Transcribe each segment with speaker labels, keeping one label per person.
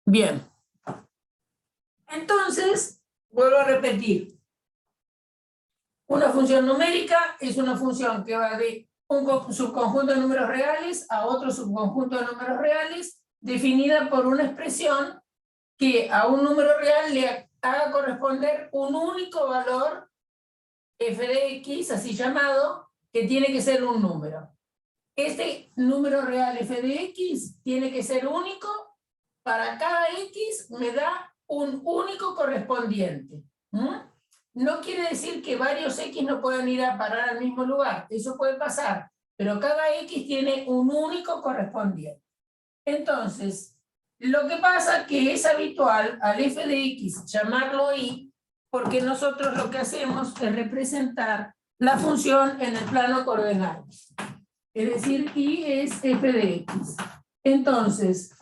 Speaker 1: Bien. Entonces, vuelvo a repetir. Una función numérica es una función que va de un subconjunto de números reales a otro subconjunto de números reales, definida por una expresión que a un número real le haga corresponder un único valor f de x, así llamado, que tiene que ser un número. Este número real f de x tiene que ser único. Para cada x me da un único correspondiente. No quiere decir que varios x no puedan ir a parar al mismo lugar. Eso puede pasar. Pero cada x tiene un único correspondiente. Entonces, lo que pasa es que es habitual al f de x llamarlo y, porque nosotros lo que hacemos es representar la función en el plano coordenado. Es decir, y es f de x. Entonces,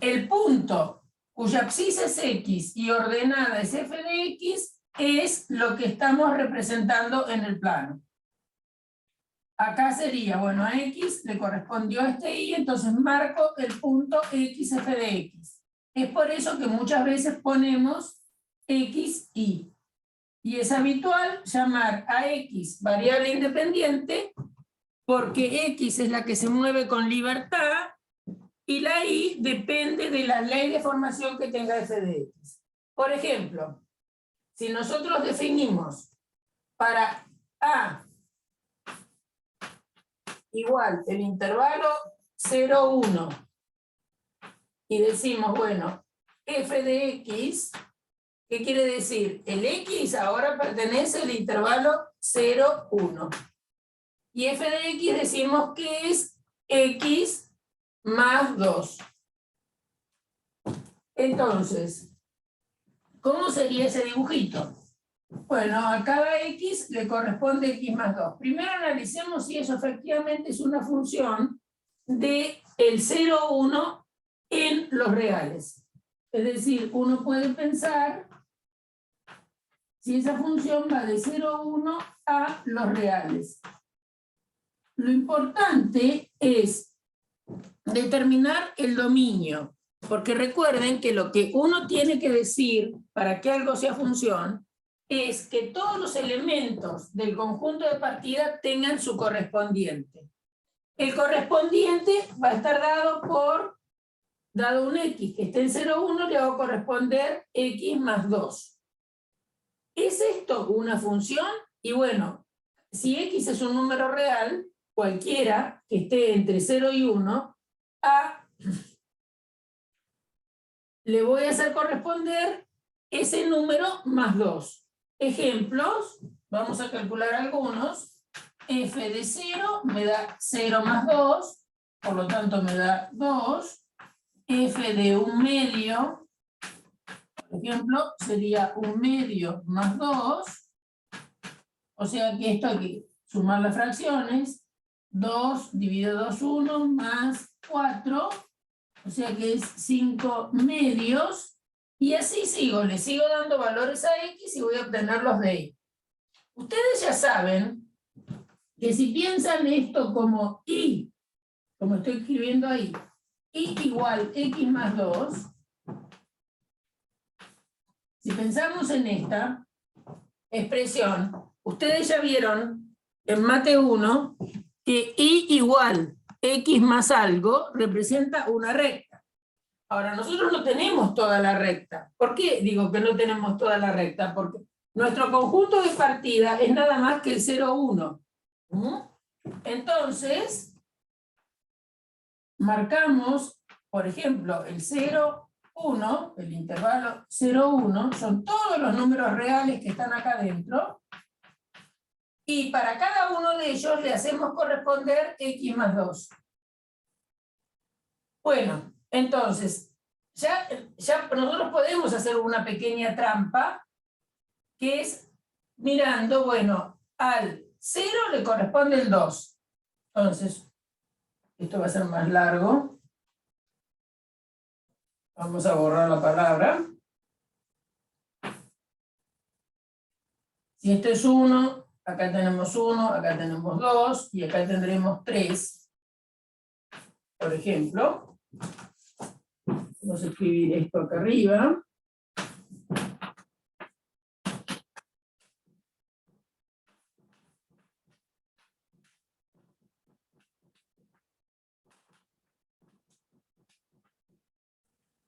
Speaker 1: el punto cuya abscisa es x y ordenada es f de x es lo que estamos representando en el plano. Acá sería, bueno, a x le correspondió este y, entonces marco el punto x f de x. Es por eso que muchas veces ponemos x, y. Y es habitual llamar a x variable independiente porque x es la que se mueve con libertad y la y depende de la ley de formación que tenga f de x. Por ejemplo, si nosotros definimos para a igual el intervalo 0, 1 y decimos, bueno, f de x, ¿qué quiere decir? El x ahora pertenece al intervalo 0, 1. Y f de x decimos que es x más 2. Entonces, ¿cómo sería ese dibujito? Bueno, a cada x le corresponde x más 2. Primero analicemos si eso efectivamente es una función de el 0, 1 en los reales. Es decir, uno puede pensar si esa función va de 0, 1 a los reales. Lo importante es determinar el dominio, porque recuerden que lo que uno tiene que decir para que algo sea función es que todos los elementos del conjunto de partida tengan su correspondiente. El correspondiente va a estar dado por, dado un x que esté en 0, 1, le va a corresponder x más 2. ¿Es esto una función? Y bueno, si x es un número real, cualquiera que esté entre 0 y 1, le voy a hacer corresponder ese número más 2. Ejemplos, vamos a calcular algunos. F de 0 me da 0 más 2, por lo tanto me da 2. F de 1 medio, por ejemplo, sería 1 medio más 2. O sea que esto hay que sumar las fracciones. 2 dividido 2, 1, más 4. O sea que es 5 medios. Y así sigo, le sigo dando valores a x y voy a obtener los de y. Ustedes ya saben que si piensan esto como y, como estoy escribiendo ahí, y igual x más 2, si pensamos en esta expresión, ustedes ya vieron en Mate 1 que y igual x más algo representa una recta. Ahora, nosotros no tenemos toda la recta. ¿Por qué digo que no tenemos toda la recta? Porque nuestro conjunto de partida es nada más que el 0, 1. Entonces, marcamos, por ejemplo, el 0, 1, el intervalo 0, 1, son todos los números reales que están acá adentro, y para cada uno de ellos le hacemos corresponder x más 2. Bueno, entonces, ya nosotros podemos hacer una pequeña trampa, que es mirando, bueno, al 0 le corresponde el 2. Entonces, esto va a ser más largo. Vamos a borrar la palabra. Si esto es 1, acá tenemos 1, acá tenemos 2, y acá tendremos 3. Por ejemplo. Vamos a escribir esto acá arriba.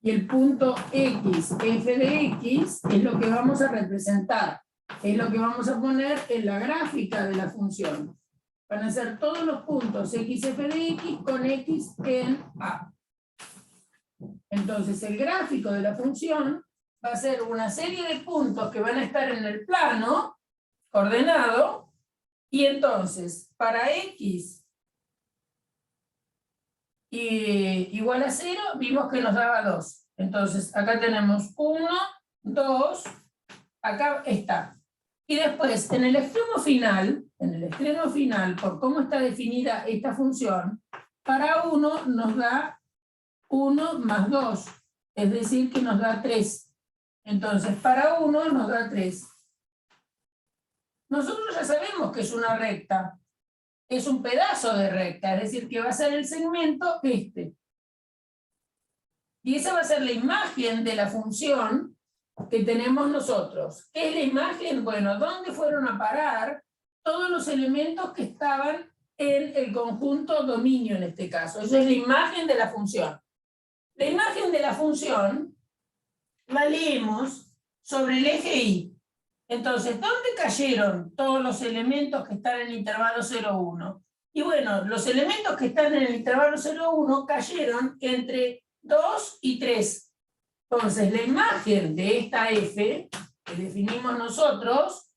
Speaker 1: Y el punto X, f de X, es lo que vamos a representar. Es lo que vamos a poner en la gráfica de la función. Van a ser todos los puntos X, f de X con X en A. Entonces el gráfico de la función va a ser una serie de puntos que van a estar en el plano ordenado, y entonces para X igual a 0, vimos que nos daba 2. Entonces acá tenemos 1, 2, acá está. Y después, en el extremo final, por cómo está definida esta función, para 1 nos da 1 más 2, es decir, que nos da 3. Entonces, para 1 nos da 3. Nosotros ya sabemos que es una recta, es un pedazo de recta, es decir, que va a ser el segmento este. Y esa va a ser la imagen de la función que tenemos nosotros. ¿Qué es la imagen? Bueno, ¿dónde fueron a parar todos los elementos que estaban en el conjunto dominio en este caso? Esa es la imagen de la función. La imagen de la función la leemos sobre el eje Y. Entonces, ¿dónde cayeron todos los elementos que están en el intervalo 0,1? Y bueno, los elementos que están en el intervalo 0,1 cayeron entre 2 y 3. Entonces, la imagen de esta f, que definimos nosotros,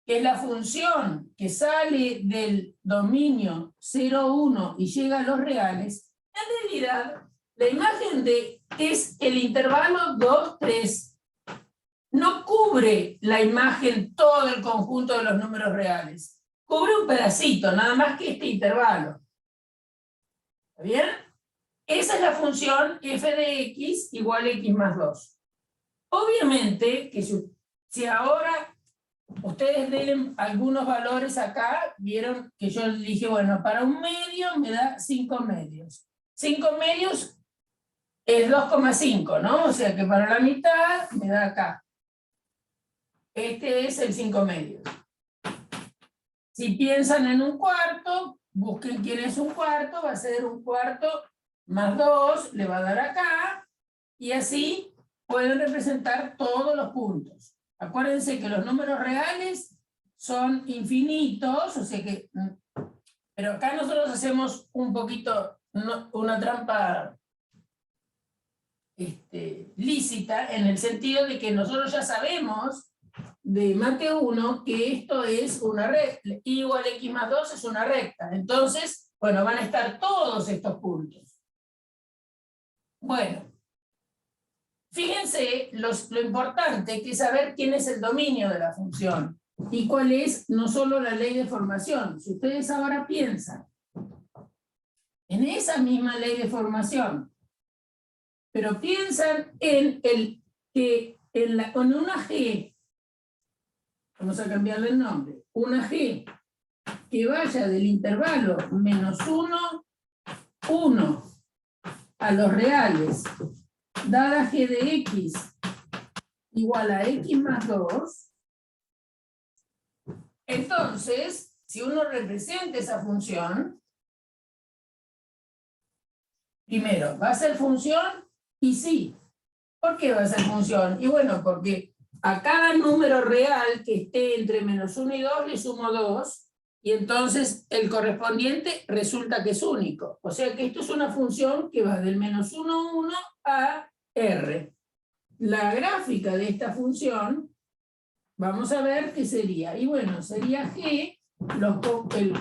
Speaker 1: que es la función que sale del dominio 0,1 y llega a los reales, en realidad, la imagen es el intervalo 2, 3. No cubre la imagen todo el conjunto de los números reales. Cubre un pedacito, nada más que este intervalo. ¿Está bien? Esa es la función f de x igual a x más 2. Obviamente, que si ahora ustedes den algunos valores acá, vieron que yo dije, bueno, para un medio me da 5 medios. 5 medios es 2,5, ¿no? O sea que para la mitad me da acá. Este es el 5 medios. Si piensan en un cuarto, busquen quién es un cuarto, va a ser un cuarto más 2, le va a dar acá, y así pueden representar todos los puntos. Acuérdense que los números reales son infinitos, o sea que, pero acá nosotros hacemos un poquito, una trampa lícita, en el sentido de que nosotros ya sabemos de mate 1 que esto es una recta, y igual a x más 2 es una recta. Entonces, bueno, van a estar todos estos puntos. Bueno, fíjense lo importante que es saber quién es el dominio de la función y cuál es no solo la ley de formación. Si ustedes ahora piensan en esa misma ley de formación, pero piensan en una G, vamos a cambiarle el nombre, una G que vaya del intervalo -1, 1 a los reales, dada G de X igual a X más 2, entonces, si uno representa esa función, primero, ¿va a ser función? Y sí. ¿Por qué va a ser función? Y bueno, porque a cada número real que esté entre -1 y 2 le sumo 2, y entonces el correspondiente resulta que es único. O sea que esto es una función que va del -1, 1 a R. La gráfica de esta función, vamos a ver qué sería. Y bueno, sería G, el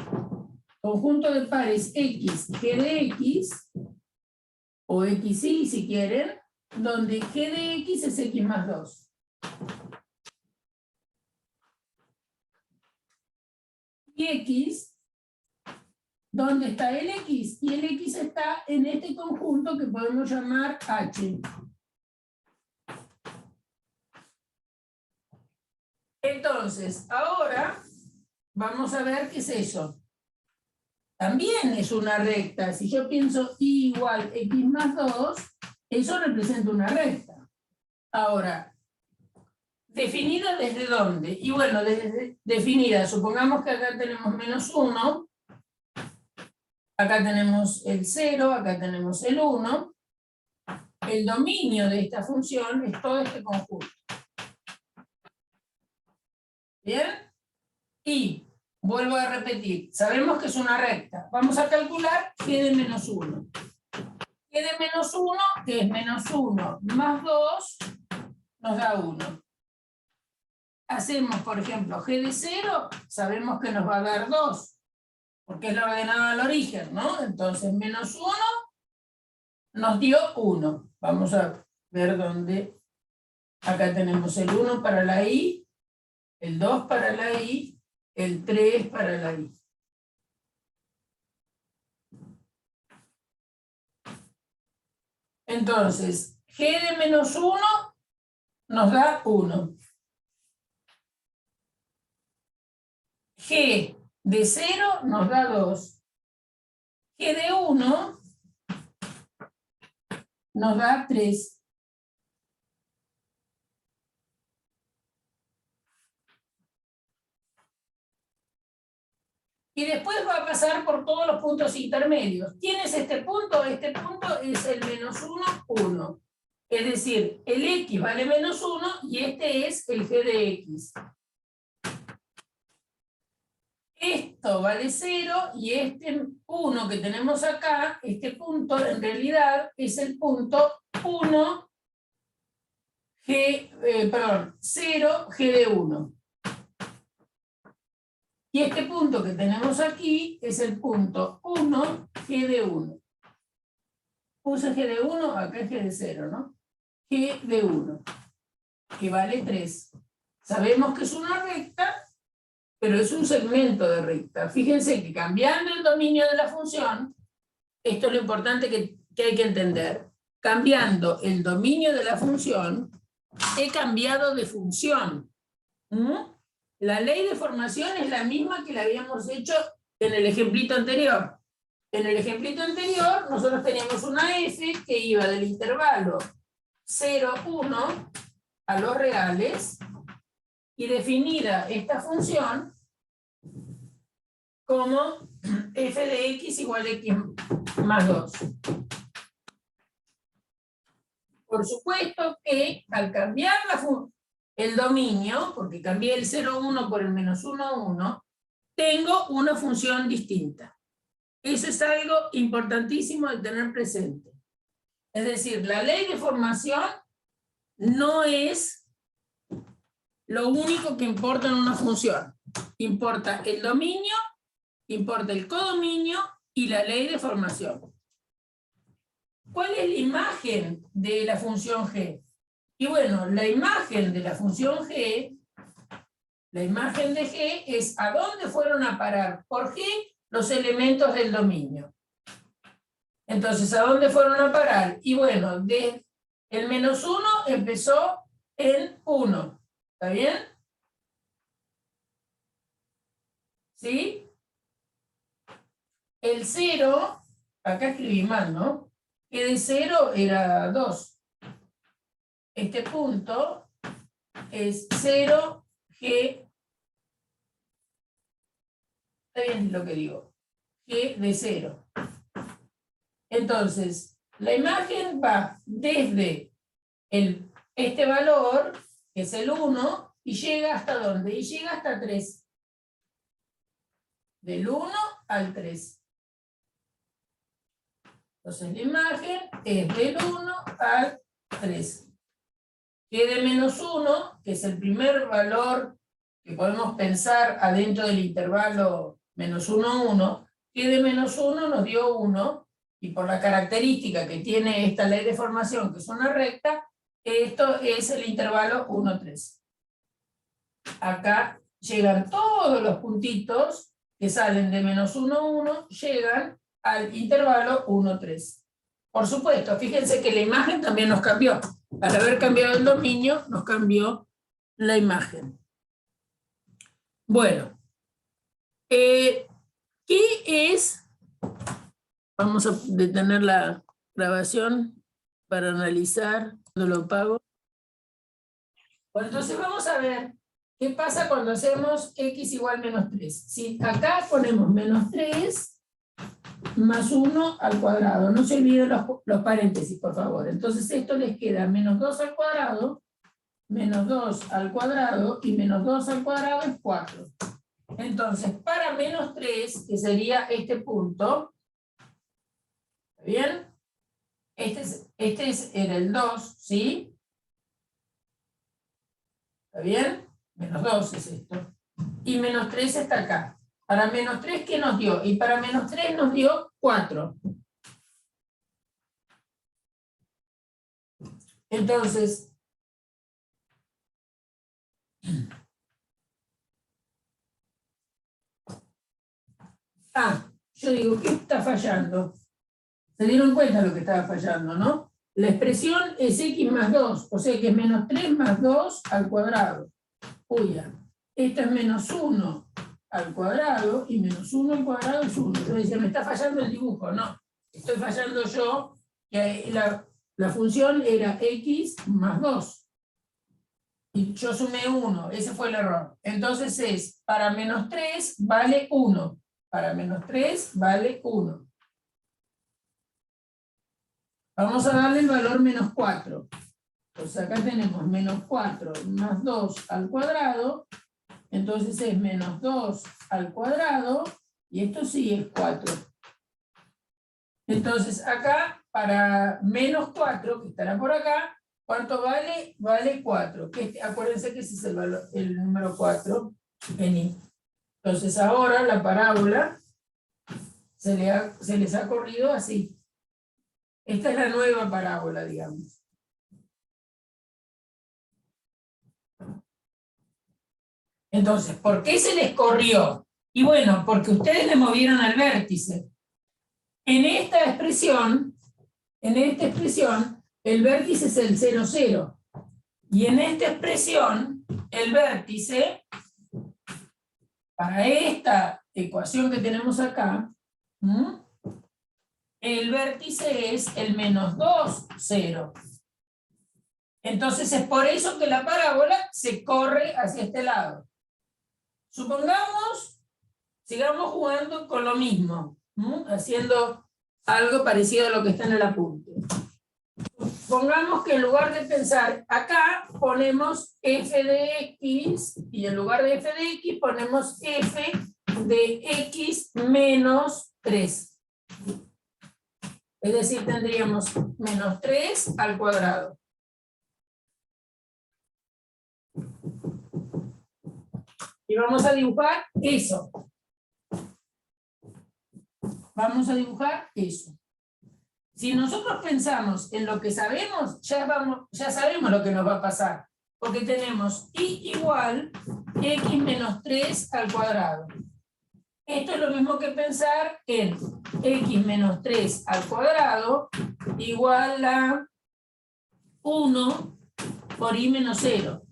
Speaker 1: conjunto de pares X, G de X, o XY si quieren, donde G de X es X más 2. Y X, ¿dónde está el X? Y el X está en este conjunto que podemos llamar H. Entonces, ahora vamos a ver qué es eso. También es una recta. Si yo pienso Y igual X más 2, Eso representa una recta. Ahora, ¿definida desde dónde? Y bueno, definida, supongamos que acá tenemos -1, acá tenemos el 0, acá tenemos el 1. El dominio de esta función es todo este conjunto. ¿Bien? Y, vuelvo a repetir, sabemos que es una recta. Vamos a calcular g de -1. G de -1, que es -1 más 2, nos da 1. Hacemos, por ejemplo, g de 0, sabemos que nos va a dar 2, porque es la ordenada al origen, ¿no? Entonces, -1 nos dio 1. Vamos a ver dónde. Acá tenemos el 1 para la i, el 2 para la i, el 3 para la i. Entonces, g de -1 nos da 1. G de 0 nos da 2. G de 1 nos da 3. Y después va a pasar por todos los puntos intermedios. ¿Quién es este punto? Este punto es el -1, 1. Es decir, el x vale -1 y este es el g de x. Esto vale 0 y este 1 que tenemos acá, este punto en realidad es el punto 1, 0, g de 1. Y este punto que tenemos aquí es el punto 1, g de 1. Puse g de 1, acá es g de 0, ¿no? G de 1, que vale 3. Sabemos que es una recta, pero es un segmento de recta. Fíjense que cambiando el dominio de la función, esto es lo importante que hay que entender, cambiando el dominio de la función, he cambiado de función. La ley de formación es la misma que la habíamos hecho en el ejemplito anterior. En el ejemplito anterior, nosotros teníamos una f que iba del intervalo 0, 1 a los reales, y definida esta función como f de x igual a x más 2. Por supuesto que al cambiar el dominio, porque cambié el 0, 1 por el -1, 1, tengo una función distinta. Eso es algo importantísimo de tener presente. Es decir, la ley de formación no es lo único que importa en una función. Importa el dominio, importa el codominio y la ley de formación. ¿Cuál es la imagen de la función g? Y bueno, la imagen de la función g, la imagen de g es a dónde fueron a parar por g los elementos del dominio. Entonces, ¿a dónde fueron a parar? Y bueno, el -1 empezó en 1. ¿Está bien? ¿Sí? El 0, acá escribí mal, ¿no? Que de 0 era 2. Este punto es 0, g. Está bien lo que digo. G de 0. Entonces, la imagen va desde este valor, que es el 1, y llega hasta ¿dónde? Y llega hasta 3. Del 1 al 3. Entonces la imagen es del 1 al 3. G de -1, que es el primer valor que podemos pensar adentro del intervalo -1, 1, G de -1 nos dio 1, y por la característica que tiene esta ley de formación, que es una recta, esto es el intervalo 1, 3. Acá llegan todos los puntitos que salen de -1, 1, llegan al intervalo 1, 3. Por supuesto, fíjense que la imagen también nos cambió. Al haber cambiado el dominio, nos cambió la imagen. Bueno, ¿qué es? Vamos a detener la grabación. para analizar cuando lo pago. Bueno, entonces vamos a ver qué pasa cuando hacemos x igual menos 3. Si acá ponemos menos 3 más 1 al cuadrado. No se olviden los paréntesis, por favor. Entonces esto les queda menos 2 al cuadrado, menos 2 al cuadrado, y menos 2 al cuadrado es 4. Entonces, para menos 3, que sería este punto, ¿está bien? Era el 2, ¿sí? ¿Está bien? Menos 2 es esto. Y menos 3 está acá. Para menos 3, ¿qué nos dio? Y para menos 3 nos dio 4. Entonces, yo digo, ¿qué está fallando? ¿Se dieron cuenta lo que estaba fallando, no? La expresión es x más 2, o sea que es menos 3 más 2 al cuadrado. Uy, ya. Esto es menos 1 al cuadrado, y menos 1 al cuadrado es 1. Yo decía, me está fallando el dibujo. No, estoy fallando yo, que la función era x más 2. Y yo sumé 1, ese fue el error. Entonces es, para menos 3 vale 1. Para menos 3 vale 1. Vamos a darle el valor menos 4. Pues acá tenemos menos 4 más 2 al cuadrado. Entonces es menos 2 al cuadrado. Y esto sí es 4. Entonces acá, para menos 4, que estará por acá, ¿cuánto vale? Vale 4. Acuérdense que ese es el número 4 en I. Entonces ahora la parábola se les ha corrido así. Esta es la nueva parábola, digamos. Entonces, ¿por qué se les corrió? Y bueno, porque ustedes le movieron al vértice. En esta expresión, el vértice es el 0, 0. Y en esta expresión, el vértice, para esta ecuación que tenemos acá, el vértice es el menos 2, 0. Entonces es por eso que la parábola se corre hacia este lado. Supongamos, sigamos jugando con lo mismo, haciendo algo parecido a lo que está en el apunte. Pongamos que en lugar de pensar acá, ponemos f de x, y en lugar de f de x ponemos f de x menos 3. Es decir, tendríamos menos 3 al cuadrado. Y vamos a dibujar eso. Vamos a dibujar eso. Si nosotros pensamos en lo que sabemos, ya sabemos lo que nos va a pasar. Porque tenemos y igual x menos 3 al cuadrado. Esto es lo mismo que pensar en x menos 3 al cuadrado igual a 1 por y menos 0.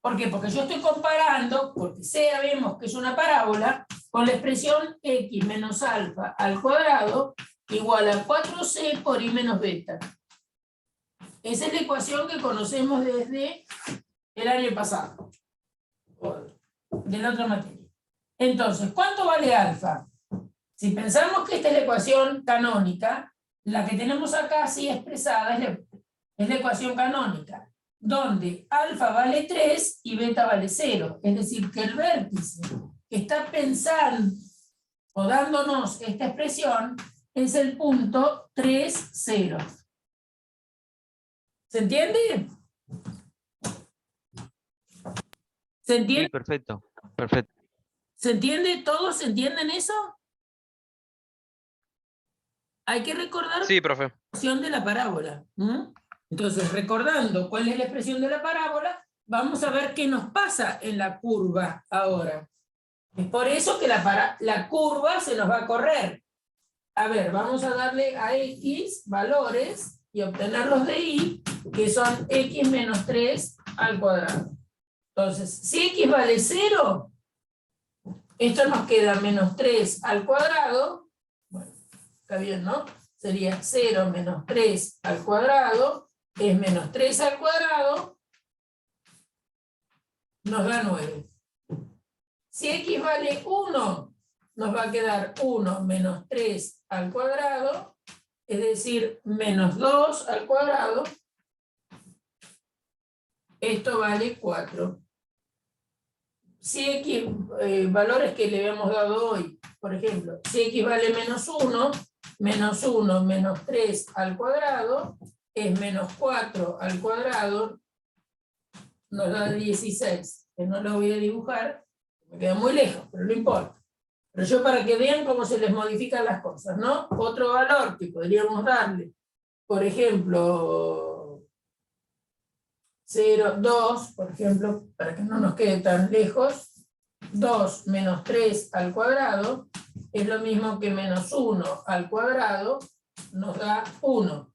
Speaker 1: ¿Por qué? Porque yo estoy comparando, porque sabemos que es una parábola, con la expresión x menos alfa al cuadrado igual a 4c por y menos beta. Esa es la ecuación que conocemos desde el año pasado, de la otra materia. Entonces, ¿cuánto vale alfa? Si pensamos que esta es la ecuación canónica, la que tenemos acá así expresada es la ecuación canónica, donde alfa vale 3 y beta vale 0. Es decir, que el vértice que está pensando o dándonos esta expresión es el punto 3, 0. ¿Se entiende? ¿Se entiende?
Speaker 2: Sí, perfecto, perfecto.
Speaker 1: ¿Se entiende? ¿Todos entienden eso? Hay que recordar
Speaker 2: Sí, profe.
Speaker 1: la expresión de la parábola. Entonces, recordando cuál es la expresión de la parábola, vamos a ver qué nos pasa en la curva ahora. Es por eso que la curva se nos va a correr. A ver, vamos a darle a x valores y obtener los de y, que son x menos 3 al cuadrado. Entonces, si x vale 0, esto nos queda menos 3 al cuadrado. Bueno, está bien, ¿no? sería 0 menos 3 al cuadrado, es menos 3 al cuadrado, nos da 9. Si x vale 1, nos va a quedar 1 menos 3 al cuadrado, es decir, menos 2 al cuadrado. Esto vale 4. Si x, valores que le habíamos dado hoy, por ejemplo, si x vale menos 1 menos 3 al cuadrado, es menos 4 al cuadrado, nos da 16, que no lo voy a dibujar, me queda muy lejos, pero no importa. Pero yo para que vean cómo se les modifican las cosas, ¿no? Otro valor que podríamos darle, por ejemplo, 0, 2, por ejemplo, para que no nos quede tan lejos, 2 menos 3 al cuadrado es lo mismo que menos 1 al cuadrado, nos da 1.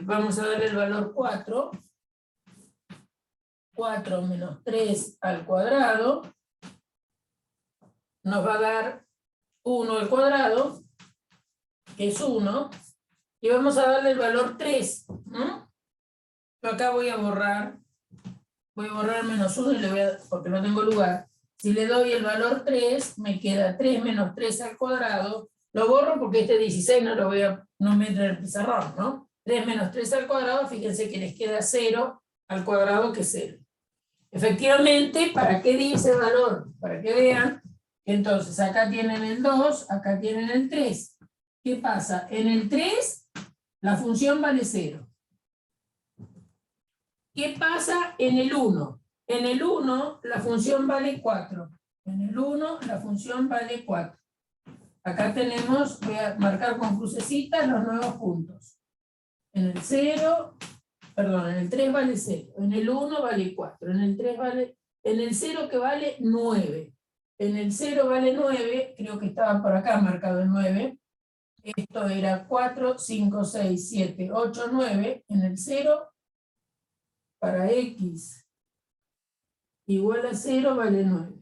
Speaker 1: Vamos a darle el valor 4. 4 menos 3 al cuadrado nos va a dar 1 al cuadrado, que es 1, y vamos a darle el valor 3. Yo acá voy a borrar menos 1 y le voy a, porque no tengo lugar. Si le doy el valor 3, me queda 3 menos 3 al cuadrado. Lo borro porque este 16 no me entra en el pizarrón, ¿no? 3 menos 3 al cuadrado, fíjense que les queda 0 al cuadrado, que es 0. Efectivamente, ¿para qué di ese valor? Para que vean, entonces acá tienen el 2, acá tienen el 3. ¿Qué pasa? En el 3, la función vale 0. ¿Qué pasa en el 1? En el 1 la función vale 4. En el 1 la función vale 4. Acá tenemos, voy a marcar con crucecitas los nuevos puntos. En el 0, perdón, en el 3 vale 0. En el 1 vale 4. En el 3 vale, en el 0 que vale 9. En el 0 vale 9, creo que estaba por acá marcado el 9. Esto era 4, 5, 6, 7, 8, 9. En el 0, para x igual a 0 vale 9.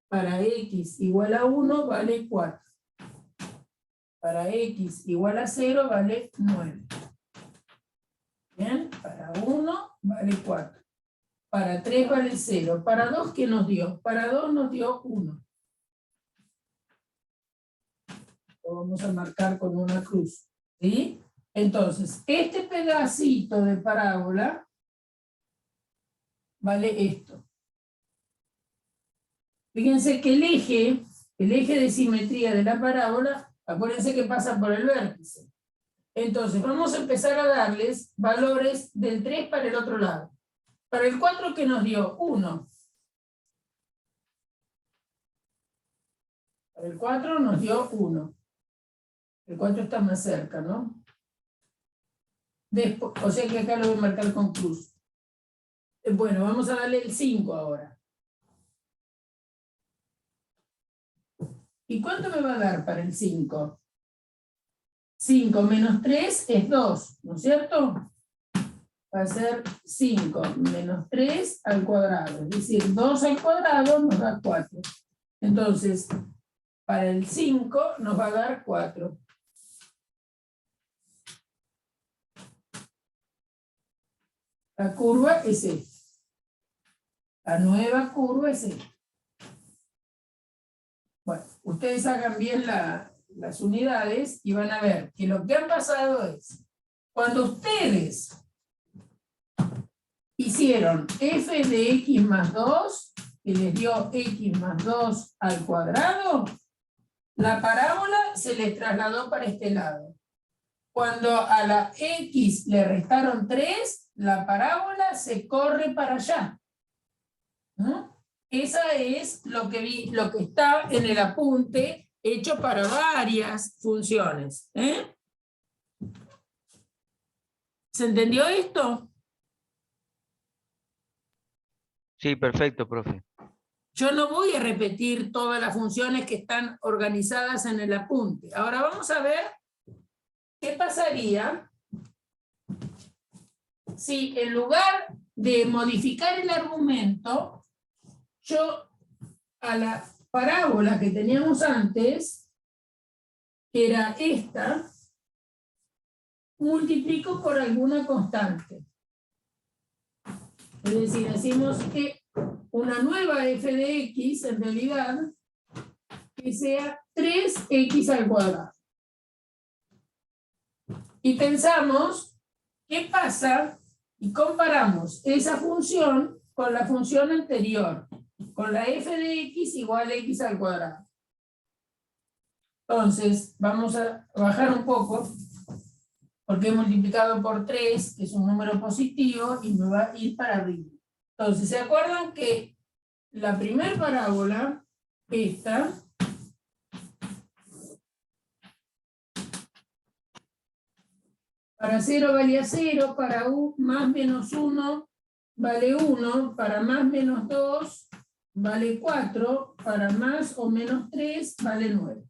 Speaker 1: Para x igual a 1 vale 4. Para x igual a 0 vale 9. Bien, para 1 vale 4. Para 3 vale 0. Para 2, ¿qué nos dio? Para 2 nos dio 1. Lo vamos a marcar con una cruz. ¿Sí? Entonces, este pedacito de parábola vale esto. Fíjense que el eje de simetría de la parábola, acuérdense que pasa por el vértice. Entonces, vamos a empezar a darles valores del 3 para el otro lado. Para el 4, ¿qué nos dio? 1. Para el 4 nos dio 1. El 4 está más cerca, ¿no? Después, o sea que acá lo voy a marcar con cruz. Bueno, vamos a darle el 5 ahora. ¿Y cuánto me va a dar para el 5? 5 menos 3 es 2, ¿no es cierto? Va a ser 5 menos 3 al cuadrado. Es decir, 2 al cuadrado nos da 4. Entonces, para el 5 nos va a dar 4. La curva es esta. La nueva curva es esta. Bueno, ustedes hagan bien las unidades y van a ver que lo que han pasado es, cuando ustedes hicieron f de x más 2, que les dio x más 2 al cuadrado, la parábola se les trasladó para este lado. Cuando a la x le restaron 3, la parábola se corre para allá. ¿No? Esa es lo que está en el apunte hecho para varias funciones. ¿Se entendió esto?
Speaker 2: Sí, perfecto, profe.
Speaker 1: Yo no voy a repetir todas las funciones que están organizadas en el apunte. Ahora vamos a ver qué pasaría si en lugar de modificar el argumento, yo a la parábola que teníamos antes, que era esta, multiplico por alguna constante. Es decir, decimos que una nueva f de x, en realidad, que sea 3x al cuadrado. Y pensamos, ¿qué pasa? Y comparamos esa función con la función anterior, con la f de x igual a x al cuadrado. Entonces, vamos a bajar un poco, porque he multiplicado por 3, que es un número positivo, y me va a ir para arriba. Entonces, ¿se acuerdan que la primera parábola, esta, para 0 valía 0, para más menos 1 vale 1, para más menos 2 vale 4, para más o menos 3 vale 9.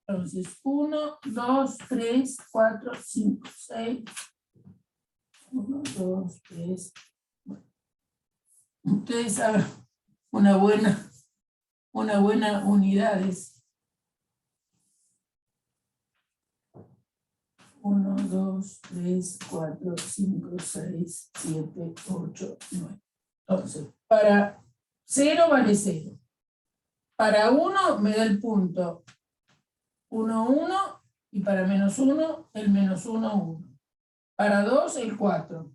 Speaker 1: Entonces, 1, 2, 3, 4, 5, 6. 1, 2, 3. Ustedes hagan una buena unidades. 1, 2, 3, 4, 5, 6, 7, 8, 9. Entonces, para 0 vale 0. Para 1 me da el punto 1, 1, y para menos 1, el menos 1, 1. Para 2, el 4.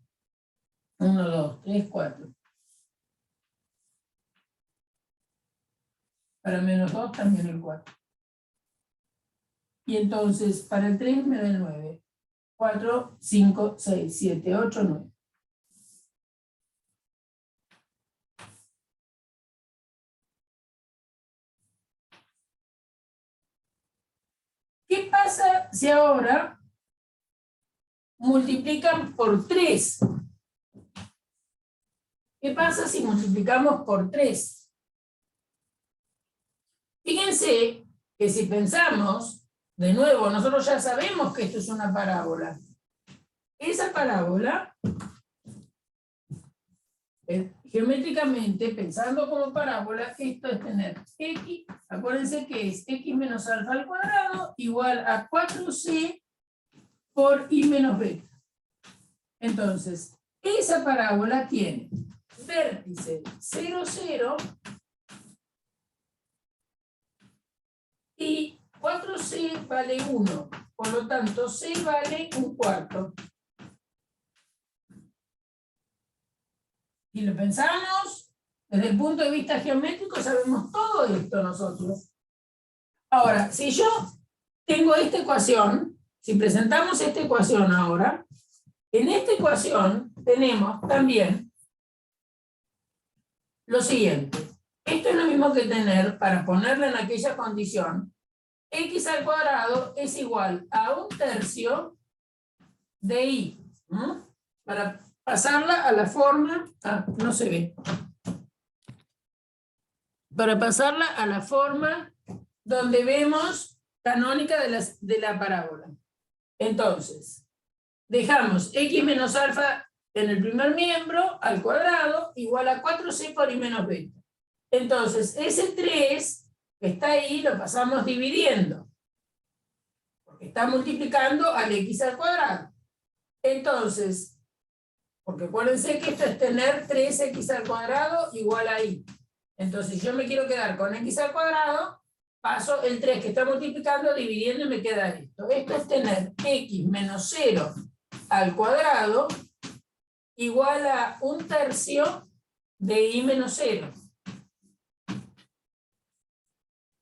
Speaker 1: 1, 2, 3, 4. Para menos 2 también el 4. Y entonces, para el 3 me da el 9. 4, 5, 6, 7, 8, 9. ¿Qué pasa si ahora multiplican por 3? ¿Qué pasa si multiplicamos por 3? Fíjense que si pensamos, de nuevo, nosotros ya sabemos que esto es una parábola. Esa parábola, geométricamente, pensando como parábola, esto es tener x, acuérdense que es x menos alfa al cuadrado igual a 4c por y menos beta. Entonces, esa parábola tiene vértice 0, 0 y 4c vale 1, por lo tanto c vale un cuarto. Si lo pensamos, desde el punto de vista geométrico sabemos todo esto nosotros. Ahora, si yo tengo esta ecuación, si presentamos esta ecuación ahora, en esta ecuación tenemos también lo siguiente. Esto es lo mismo que tener, para ponerla en aquella condición, x al cuadrado es igual a 1/3 de y. Para pasarla a la forma, no se ve. Para pasarla a la forma donde vemos canónica de la parábola. Entonces, dejamos x menos alfa en el primer miembro al cuadrado igual a 4c por y menos beta. Entonces, ese 3 que está ahí lo pasamos dividiendo, porque está multiplicando al x al cuadrado. Entonces, porque acuérdense que esto es tener 3x al cuadrado igual a y. Entonces, si yo me quiero quedar con x al cuadrado, paso el 3 que está multiplicando, dividiendo y me queda esto. Esto es tener x menos 0 al cuadrado igual a 1/3 de y menos 0.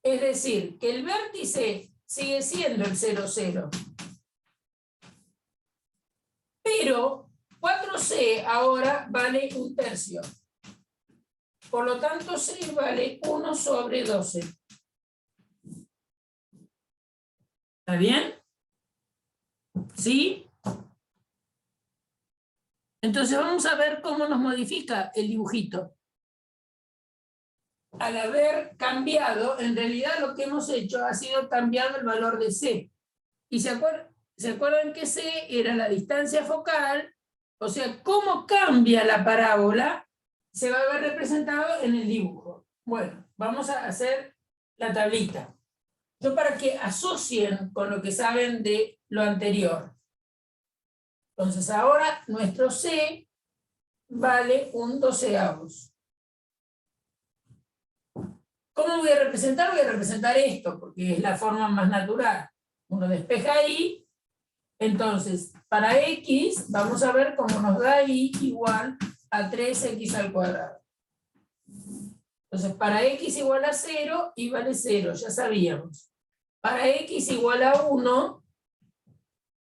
Speaker 1: Es decir, que el vértice sigue siendo el 0, 0. Pero 4c ahora vale 1/3. Por lo tanto, c vale 1 sobre 12. ¿Está bien? ¿Sí? Entonces vamos a ver cómo nos modifica el dibujito. Al haber cambiado, en realidad lo que hemos hecho ha sido cambiar el valor de c. ¿Y se acuerdan que c era la distancia focal? O sea, cómo cambia la parábola se va a ver representado en el dibujo. Bueno, Vamos a hacer la tablita. Yo para que asocien con lo que saben de lo anterior. Entonces ahora nuestro C vale un 12avos. ¿Cómo voy a representar? Voy a representar esto, porque es la forma más natural. Uno despeja ahí. Entonces, para X, vamos a ver cómo nos da Y igual a 3X al cuadrado. Entonces, para X igual a 0, Y vale 0, ya sabíamos. Para X igual a 1,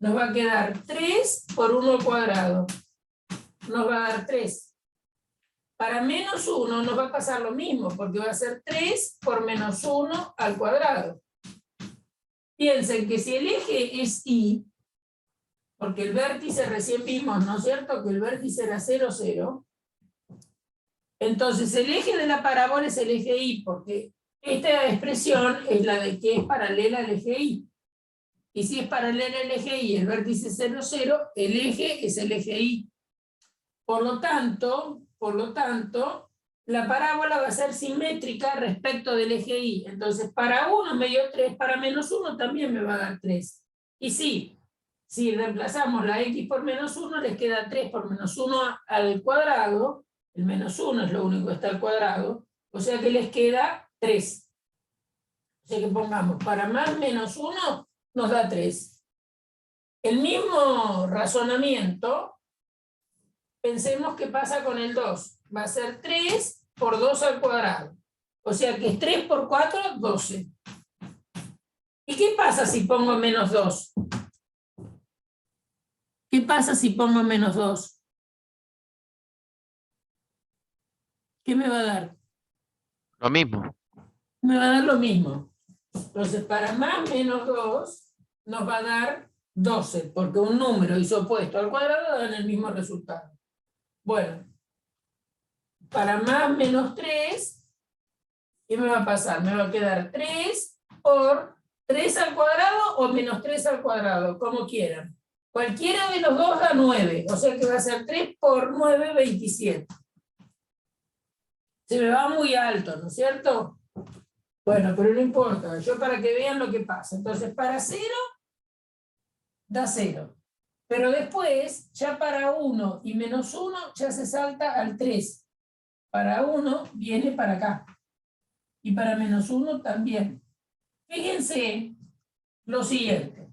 Speaker 1: nos va a quedar 3 por 1 al cuadrado. Nos va a dar 3. Para menos 1 nos va a pasar lo mismo, porque va a ser 3 por menos 1 al cuadrado. Piensen que si el eje es Y, porque el vértice recién vimos, ¿no es cierto?, que el vértice era 0, 0. Entonces el eje de la parábola es el eje Y, porque esta expresión es la de que es paralela al eje Y. Y si es paralela al eje Y, el vértice es 0, 0, el eje es el eje Y. Por lo tanto, la parábola va a ser simétrica respecto del eje Y. Entonces, para 1 me dio 3, para menos 1 también me va a dar 3. Y sí, si reemplazamos la X por menos 1, les queda 3 por menos 1 al cuadrado. El menos 1 es lo único que está al cuadrado. O sea que les queda 3. O sea que pongamos, para más menos 1 nos da 3. El mismo razonamiento, pensemos que pasa con el 2. Va a ser 3 por 2 al cuadrado. O sea que es 3 por 4, 12. ¿Y qué pasa si pongo menos 2? ¿Qué pasa si pongo menos 2? ¿Qué me va a dar?
Speaker 2: Lo mismo.
Speaker 1: Me va a dar lo mismo. Entonces, para más menos 2, nos va a dar 12, porque un número isopuesto al cuadrado da el mismo resultado. Bueno, para más menos 3, ¿qué me va a pasar? Me va a quedar 3 por 3 al cuadrado o menos 3 al cuadrado, como quieran. Cualquiera de los dos da 9, o sea que va a ser 3 por 9, 27. Se me va muy alto, ¿no es cierto? Bueno, pero no importa, yo para que vean lo que pasa. Entonces, para 0, da 0. Pero después, ya para 1 y menos 1, ya se salta al 3. Para 1 viene para acá. Y para menos 1 también. Fíjense lo siguiente.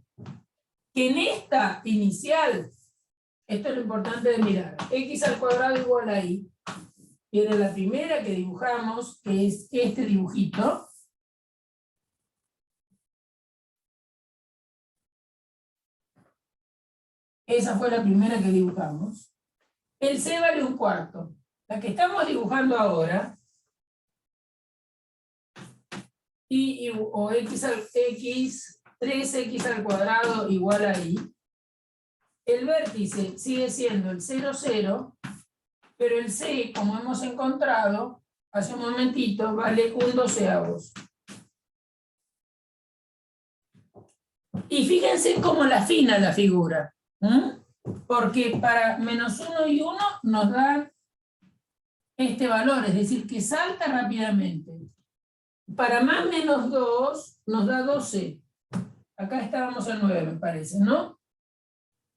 Speaker 1: Que en esta inicial, esto es lo importante de mirar, X al cuadrado igual a Y. Viene la primera que dibujamos, que es este dibujito. Esa fue la primera que dibujamos. El C vale un cuarto. La que estamos dibujando ahora, o X, 3X al cuadrado igual a Y, el vértice sigue siendo el 0, 0, pero el C, como hemos encontrado hace un momentito, vale un 12avos. Y fíjense cómo la afina la figura. Porque para menos 1 y 1 nos dan este valor, es decir, que salta rápidamente. Para más menos 2 nos da 12. Acá estábamos en 9, me parece, ¿no?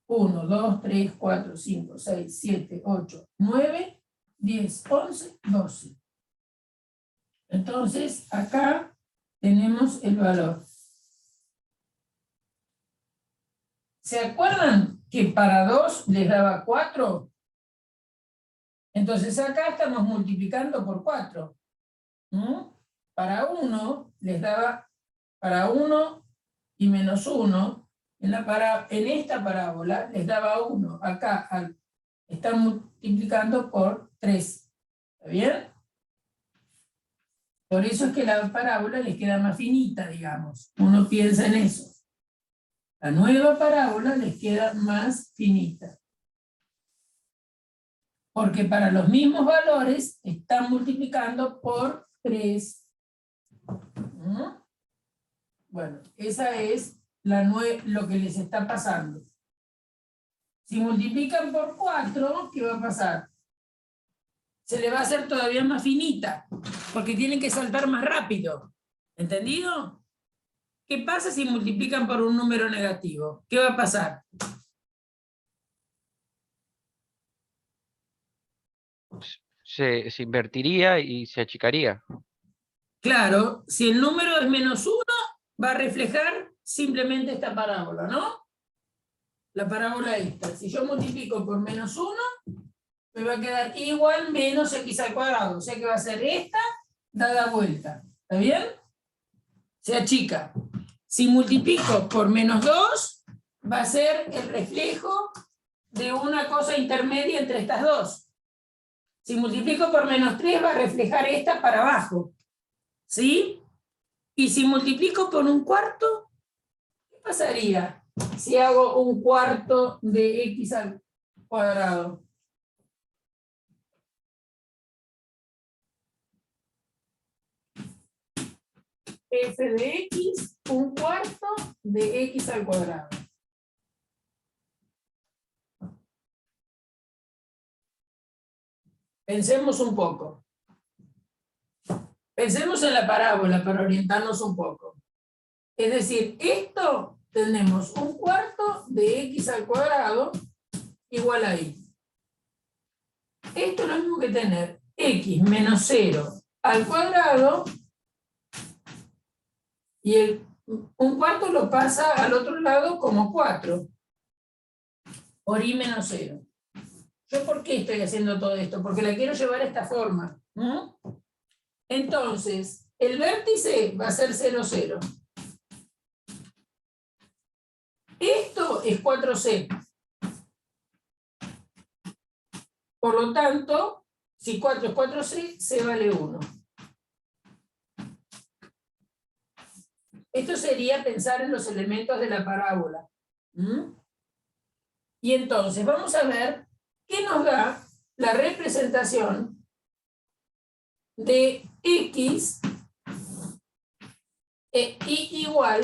Speaker 1: 1, 2, 3, 4, 5, 6, 7, 8, 9, 10, 11, 12. Entonces, acá tenemos el valor. ¿Se acuerdan que para 2 les daba 4? Entonces acá estamos multiplicando por 4. Para 1 les daba, para 1 y menos 1, en esta parábola les daba 1. Acá están multiplicando por 3. ¿Está bien? Por eso es que la parábola les queda más finita, digamos. Uno piensa en eso. La nueva parábola les queda más finita. Porque para los mismos valores están multiplicando por 3. Bueno, esa es lo que les está pasando. Si multiplican por 4, ¿qué va a pasar? Se le va a hacer todavía más finita. porque tienen que saltar más rápido. ¿Entendido? ¿Qué pasa si multiplican por un número negativo? ¿Qué va a pasar?
Speaker 2: Se invertiría y se achicaría.
Speaker 1: Claro, si el número es -1, va a reflejar simplemente esta parábola, ¿no? La parábola esta. Si yo multiplico por -1, me va a quedar igual menos x al cuadrado. O sea que va a ser esta dada vuelta. ¿Está bien? Se achica. Si multiplico por -2, va a ser el reflejo de una cosa intermedia entre estas dos. Si multiplico por -3, va a reflejar esta para abajo. ¿Sí? Y si multiplico por 1/4, ¿qué pasaría si hago 1/4 de x al cuadrado? F de x, 1/4 de x al cuadrado. Pensemos un poco. Pensemos en la parábola para orientarnos un poco. Es decir, esto tenemos 1/4 de x al cuadrado igual a y. Esto es lo mismo que tener x menos 0 al cuadrado y el 1/4 lo pasa al otro lado como 4 por y menos 0. ¿Yo por qué estoy haciendo todo esto? Porque la quiero llevar a esta forma. ¿No? Entonces, el vértice va a ser 0, 0. Esto es 4c. Por lo tanto, si 4 es 4c, c vale 1. Esto sería pensar en los elementos de la parábola. Y entonces vamos a ver qué nos da la representación de x y igual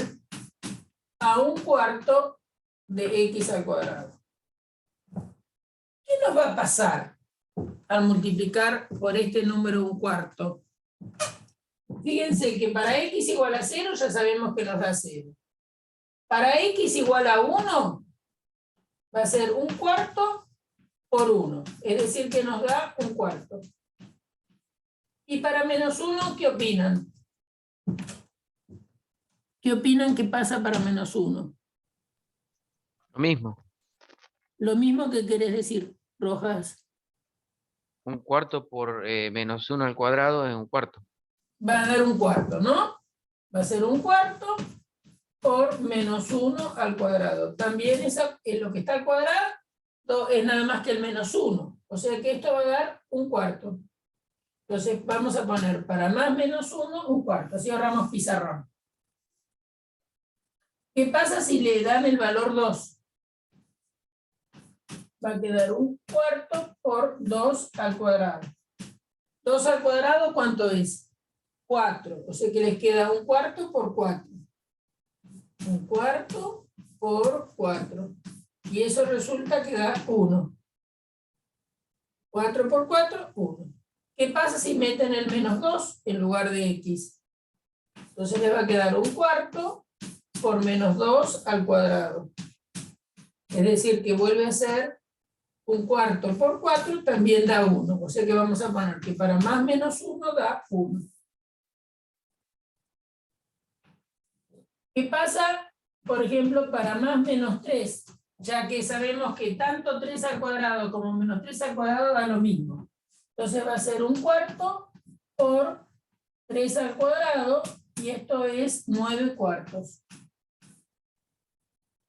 Speaker 1: a 1/4 de x al cuadrado. ¿Qué nos va a pasar al multiplicar por este número 1/4? Fíjense que para x igual a 0 ya sabemos que nos da 0. Para x igual a 1 va a ser 1/4 por 1. Es decir, que nos da 1/4. Y para -1, ¿qué opinan? ¿Qué opinan que pasa para -1?
Speaker 2: Lo mismo.
Speaker 1: Lo mismo que querés decir, Rojas.
Speaker 2: 1/4 por -1 al cuadrado es 1/4.
Speaker 1: Va a dar 1/4, ¿no? Va a ser 1/4 por -1 al cuadrado. También lo que está al cuadrado es nada más que el -1. O sea que esto va a dar 1/4. Entonces vamos a poner para más -1, 1/4. Así ahorramos pizarrón. ¿Qué pasa si le dan el valor 2? Va a quedar 1/4 por 2 al cuadrado. 2 al cuadrado, ¿cuánto es? 4. O sea que les queda 1/4 por 4. 1/4 por 4. Y eso resulta que da 1. 4 por 4, 1. ¿Qué pasa si meten el -2 en lugar de x? Entonces les va a quedar 1/4 por -2 al cuadrado. Es decir, que vuelve a ser 1/4 por 4, también da 1. O sea que vamos a poner que para más -1 da 1. ¿Qué pasa, por ejemplo, para más -3? Ya que sabemos que tanto 3 al cuadrado como -3 al cuadrado da lo mismo. Entonces va a ser 1/4 por 3 al cuadrado, y esto es 9/4.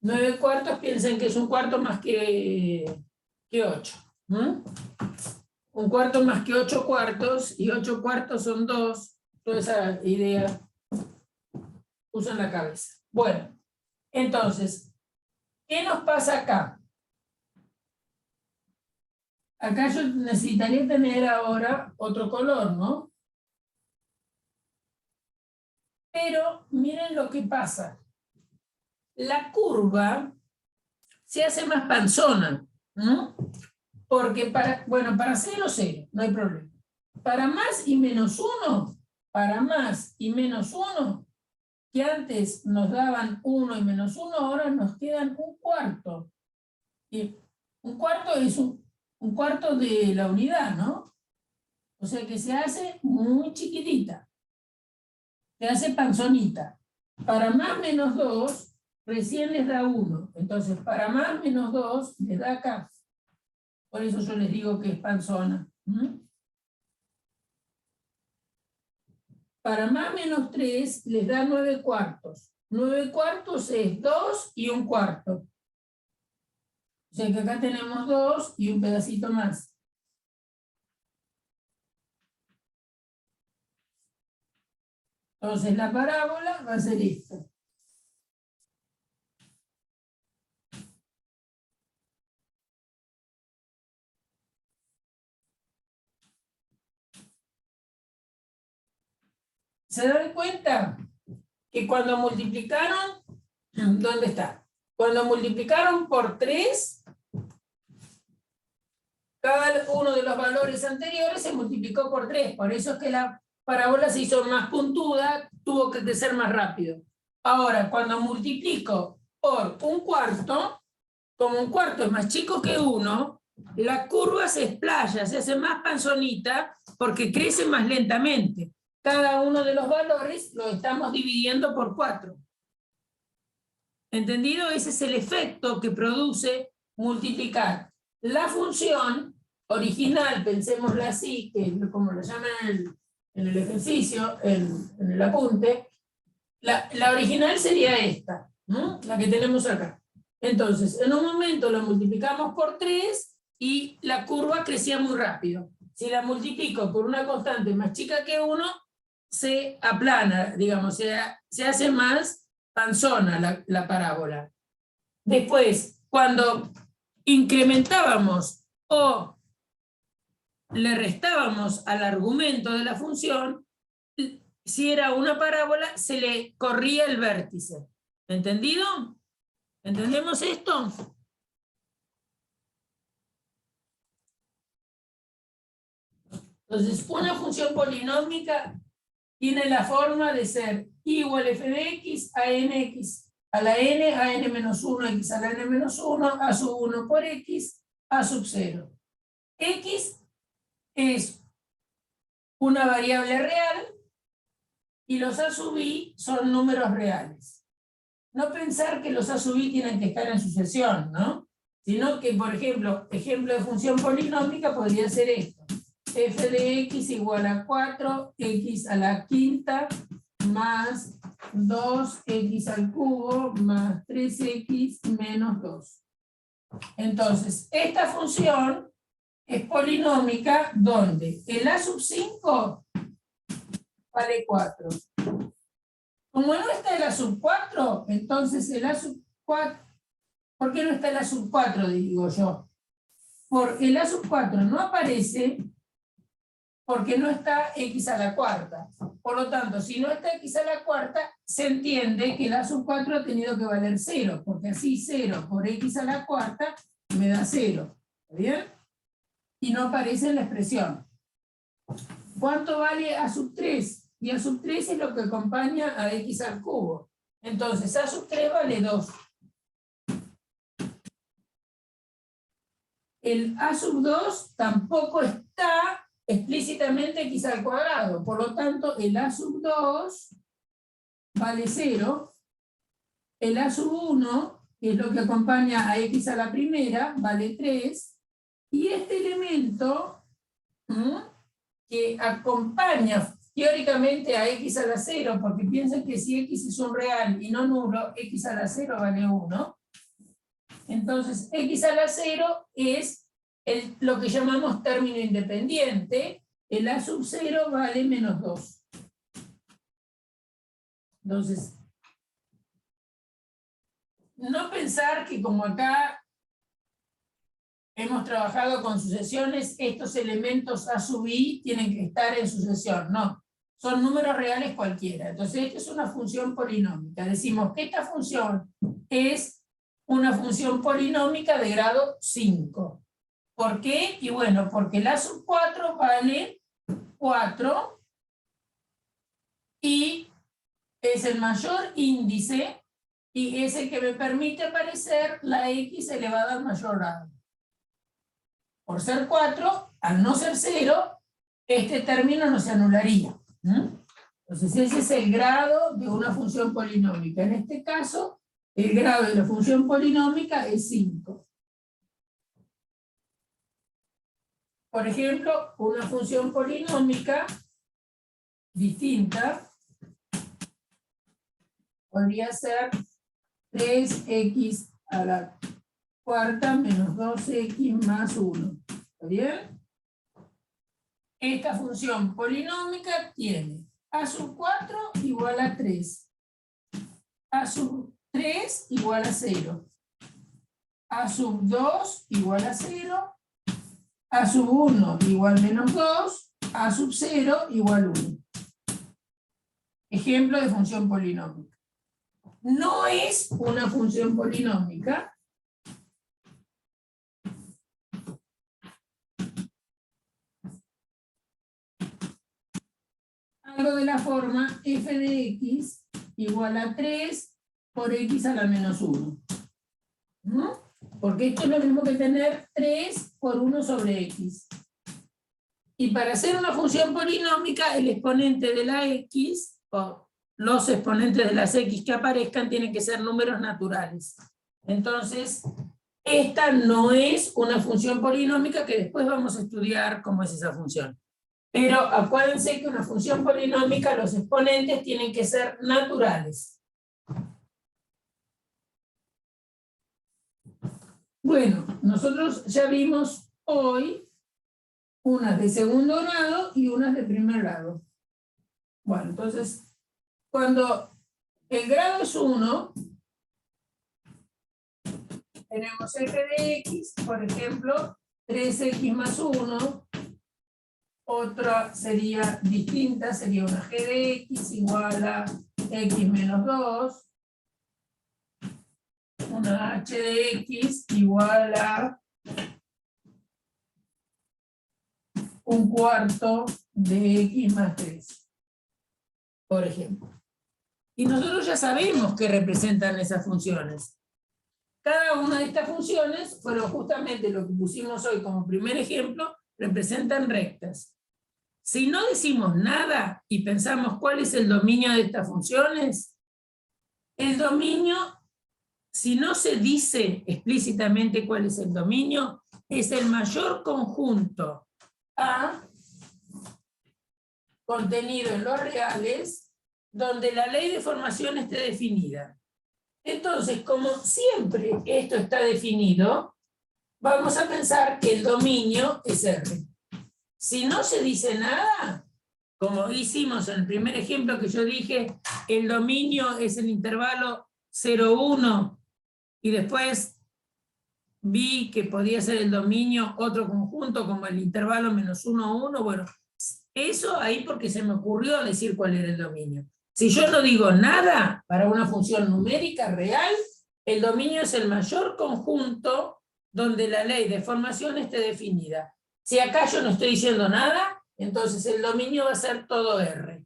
Speaker 1: 9/4, piensen que es 1/4 más que 8. 1/4 más que 8/4, y 8/4 son 2. Toda esa idea usa en la cabeza. Bueno, entonces, ¿qué nos pasa acá? Acá yo necesitaría tener ahora otro color, ¿no? Pero miren lo que pasa. La curva se hace más panzona, ¿no? Porque para 0, 0, no hay problema. Para más y menos 1, para más y menos 1, que antes nos daban 1 y menos 1, ahora nos quedan un cuarto. Y un cuarto es un cuarto de la unidad, ¿no? O sea que se hace muy chiquitita. Se hace panzonita. Para más menos 2, recién les da 1. Entonces, para más menos 2, les da acá. Por eso yo les digo que es panzona. Para más menos 3, les da 9 cuartos. 9 cuartos es 2 y un cuarto. O sea que acá tenemos 2 y un pedacito más. Entonces la parábola va a ser esta. ¿Se dan cuenta que cuando multiplicaron, ¿dónde está? Cuando multiplicaron por 3, cada uno de los valores anteriores se multiplicó por 3. Por eso es que la parábola se hizo más puntuda, tuvo que crecer más rápido. Ahora, cuando multiplico por un cuarto, como un cuarto es más chico que 1, la curva se explaya, se hace más panzonita porque crece más lentamente. Cada uno de los valores lo estamos dividiendo por 4. ¿Entendido? Ese es el efecto que produce multiplicar la función original, pensémosla así, que como lo llaman en el ejercicio, en el apunte, la original sería esta, ¿no? La que tenemos acá. Entonces, en un momento la multiplicamos por 3 y la curva crecía muy rápido. Si la multiplico por una constante más chica que 1, se aplana, digamos, se hace más panzona la parábola. Después, cuando incrementábamos o le restábamos al argumento de la función, si era una parábola, se le corría el vértice. ¿Entendido? ¿Entendemos esto? Entonces, una función polinómica tiene la forma de ser y igual f de x a nx a la n, a n menos 1, x a la n menos 1, a sub 1 por x, a sub 0. X es una variable real y los a sub i son números reales. No pensar que los a sub i tienen que estar en sucesión, ¿no? Sino que, por ejemplo, ejemplo de función polinómica podría ser esto. F de x igual a 4x a la quinta más 2x al cubo más 3x menos 2. Entonces, esta función es polinómica donde el a sub 5 vale 4. Como no está el a sub 4, entonces el a sub 4, ¿por qué no está el a sub 4? Digo yo. Por el a sub 4 no aparece porque no está x a la cuarta. Por lo tanto, si no está x a la cuarta, se entiende que el a sub 4 ha tenido que valer 0, porque así 0 por x a la cuarta me da 0. ¿Está bien? Y no aparece en la expresión. ¿Cuánto vale a sub 3? Y a sub 3 es lo que acompaña a x al cubo. Entonces, a sub 3 vale 2. El a sub 2 tampoco está explícitamente x al cuadrado. Por lo tanto, el a sub 2 vale 0. El a sub 1, que es lo que acompaña a x a la primera, vale 3. Y este elemento que acompaña teóricamente a x a la 0, porque piensen que si x es un real y no nulo, x a la 0 vale 1. Entonces, x a la 0 es lo que llamamos término independiente. El a sub 0 vale menos 2. Entonces, no pensar que como acá hemos trabajado con sucesiones, estos elementos a sub i tienen que estar en sucesión. No, son números reales cualquiera. Entonces, esta es una función polinómica. Decimos que esta función es una función polinómica de grado 5. ¿Por qué? Y bueno, porque el a sub 4 vale 4 y es el mayor índice y es el que me permite aparecer la x elevada al mayor grado. Por ser 4, al no ser 0, este término no se anularía. Entonces ese es el grado de una función polinómica. En este caso, el grado de la función polinómica es 5. Por ejemplo, una función polinómica distinta podría ser 3x a la cuarta menos 2x más 1. ¿Está bien? Esta función polinómica tiene a sub 4 igual a 3, a sub 3 igual a 0, a sub 2 igual a 0, a sub 1 igual menos 2, a sub 0 igual 1. Ejemplo de función polinómica. No es una función polinómica algo de la forma f de x igual a 3 por x a la menos 1. ¿No? Porque esto es lo mismo que tener 3 por 1 sobre x. Y para hacer una función polinómica, el exponente de la x, o los exponentes de las x que aparezcan, tienen que ser números naturales. Entonces, esta no es una función polinómica, que después vamos a estudiar cómo es esa función. Pero acuérdense que una función polinómica, los exponentes tienen que ser naturales. Bueno, nosotros ya vimos hoy unas de segundo grado y unas de primer grado. Bueno, entonces, cuando el grado es 1, tenemos f de x, por ejemplo, 3x más 1. Otra sería distinta, sería una g de x igual a x menos 2. Una h de x igual a 1/4 de x más 3. Por ejemplo. Y nosotros ya sabemos qué representan esas funciones. Cada una de estas funciones fueron justamente lo que pusimos hoy como primer ejemplo, representan rectas. Si no decimos nada y pensamos cuál es el dominio de estas funciones, el dominio, si no se dice explícitamente cuál es el dominio, es el mayor conjunto A contenido en los reales donde la ley de formación esté definida. Entonces, como siempre esto está definido, vamos a pensar que el dominio es R. Si no se dice nada, como hicimos en el primer ejemplo que yo dije, el dominio es el intervalo 0,1 y después vi que podía ser el dominio otro conjunto como el intervalo -1, 1, bueno, eso ahí porque se me ocurrió decir cuál era el dominio. Si yo no digo nada para una función numérica real, el dominio es el mayor conjunto donde la ley de formación esté definida. Si acá yo no estoy diciendo nada, entonces el dominio va a ser todo R.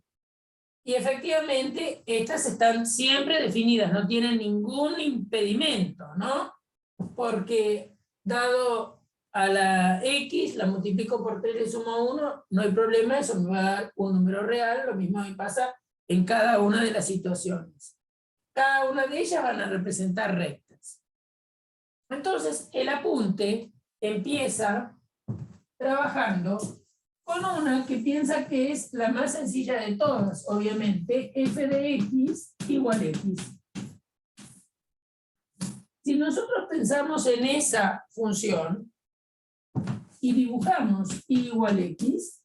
Speaker 1: Y efectivamente, estas están siempre definidas, no tienen ningún impedimento, ¿no? Porque dado a la x, la multiplico por 3 le sumo 1, no hay problema, eso me va a dar un número real, lo mismo me pasa en cada una de las situaciones. Cada una de ellas van a representar rectas. Entonces, el apunte empieza trabajando con una que piensa que es la más sencilla de todas, obviamente, f de x igual a x. Si nosotros pensamos en esa función y dibujamos y igual a x,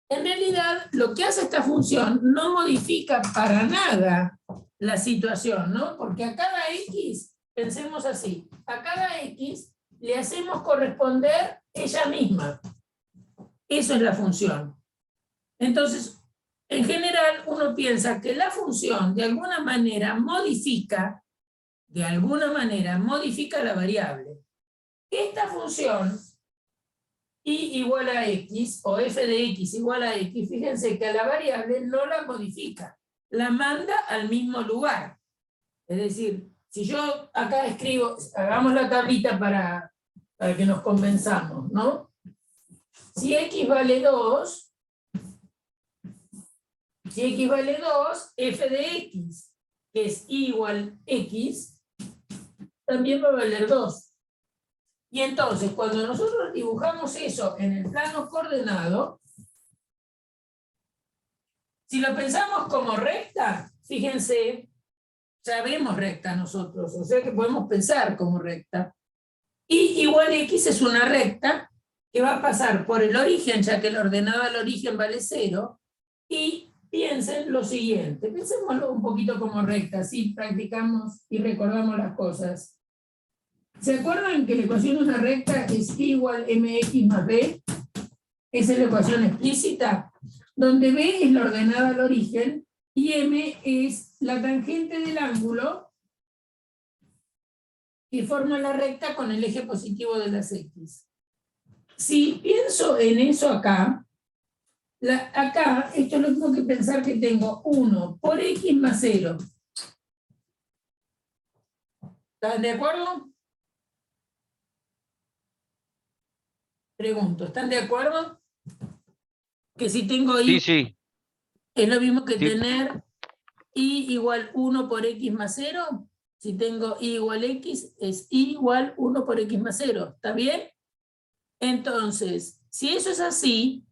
Speaker 1: en realidad lo que hace esta función no modifica para nada la situación, ¿no? Porque a cada x, pensemos así, a cada x le hacemos corresponder ella misma. Eso es la función. Entonces, en general, uno piensa que la función de alguna manera modifica la variable. Esta función y igual a x, o f de x igual a x, fíjense que a la variable no la modifica, la manda al mismo lugar. Es decir, si yo acá escribo, hagamos la tablita para que nos convenzamos, ¿no? Si x vale 2, f de x, que es igual x, también va a valer 2. Y entonces, cuando nosotros dibujamos eso en el plano coordenado, si lo pensamos como recta, fíjense, ya vemos recta nosotros, o sea que podemos pensar como recta. Y igual x es una recta que va a pasar por el origen, ya que el ordenado al origen vale 0, y piensen lo siguiente, pensémoslo un poquito como recta, así practicamos y recordamos las cosas. ¿Se acuerdan que la ecuación de una recta es igual mx más b? Esa es la ecuación explícita, donde b es la ordenada al origen y m es la tangente del ángulo que forma la recta con el eje positivo de las x. Si pienso en eso acá, acá esto es lo mismo que pensar que tengo 1 por x más 0. ¿Están de acuerdo? Pregunto, ¿están de acuerdo? Que si tengo y
Speaker 2: Sí.
Speaker 1: es lo mismo que
Speaker 2: Sí.
Speaker 1: tener y igual 1 por x más 0. Si tengo y igual x, es y igual 1 por x más 0. ¿Está bien? Entonces, si eso es así,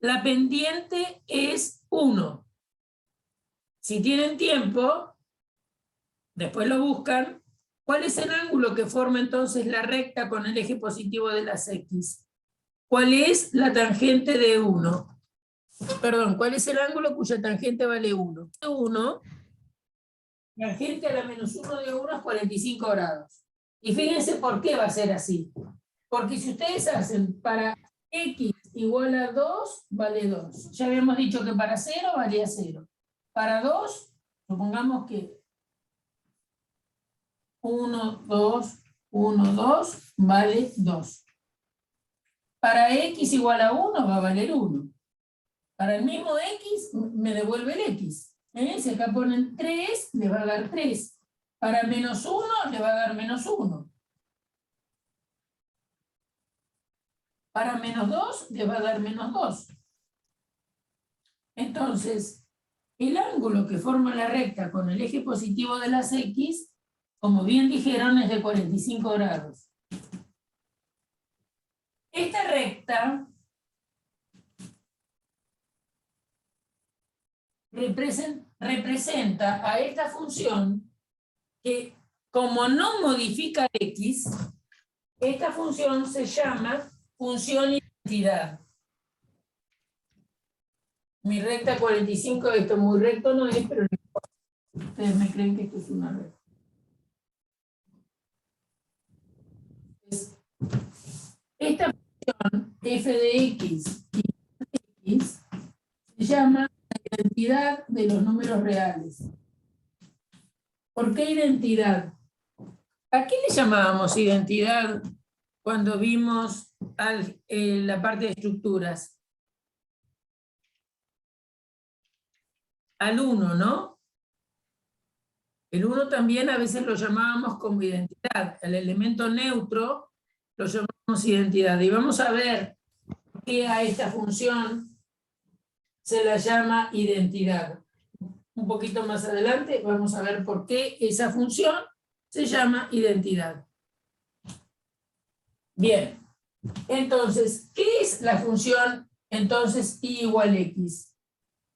Speaker 1: la pendiente es 1. Si tienen tiempo, después lo buscan. ¿Cuál es el ángulo que forma entonces la recta con el eje positivo de las x? ¿Cuál es la tangente de 1? Perdón, ¿cuál es el ángulo cuya tangente vale 1? 1, tangente a la menos 1 de 1 es 45 grados. Y fíjense por qué va a ser así. Porque si ustedes hacen para x igual a 2, vale 2. Ya habíamos dicho que para 0 valía 0. Para 2, supongamos que 1, 2, 1, 2, vale 2. Para x igual a 1 va a valer 1. Para el mismo x me devuelve el x. Si acá ponen 3, le va a dar 3. Para menos 1 le va a dar menos 1. Para menos 2 le va a dar menos 2. Entonces, el ángulo que forma la recta con el eje positivo de las x, como bien dijeron, es de 45 grados. Esta recta representa a esta función que, como no modifica x, esta función se llama función identidad. Mi recta 45, esto muy recto no es, pero ustedes me creen que esto es una recta. Esta función f de x y x se llama la identidad de los números reales. ¿Por qué identidad? ¿A qué le llamábamos identidad cuando vimos la parte de estructuras? Al 1, ¿no? El 1 también a veces lo llamábamos como identidad. El elemento neutro lo llamamos identidad. Y vamos a ver por qué a esta función se la llama identidad. Un poquito más adelante vamos a ver por qué esa función se llama identidad. Bien. Entonces, ¿qué es la función entonces y igual x?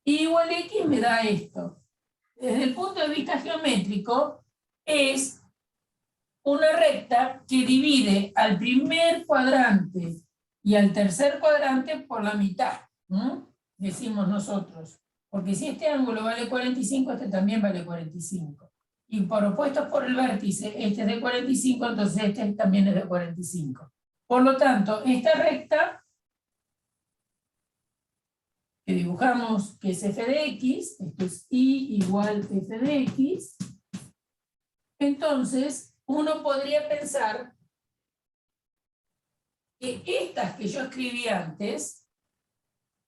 Speaker 1: Y igual x me da esto. Desde el punto de vista geométrico, es una recta que divide al primer cuadrante y al tercer cuadrante por la mitad, decimos nosotros. Porque si este ángulo vale 45, este también vale 45. Y por opuestos por el vértice, este es de 45, entonces este también es de 45. Por lo tanto, esta recta que dibujamos, que es f de x, esto es y igual f de x, entonces uno podría pensar que estas que yo escribí antes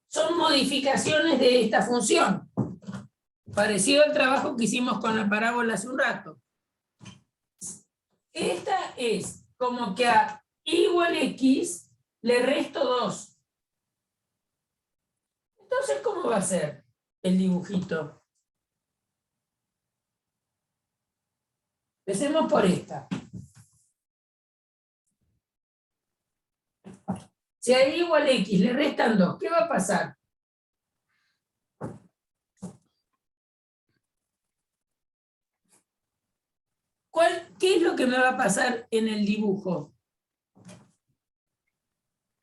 Speaker 1: son modificaciones de esta función. Parecido al trabajo que hicimos con la parábola hace un rato. Esta es como que a y igual x le resto 2. Entonces, ¿cómo va a ser el dibujito? Empecemos por esta. Si a y igual x le restan 2, ¿qué va a pasar? ¿Qué es lo que me va a pasar en el dibujo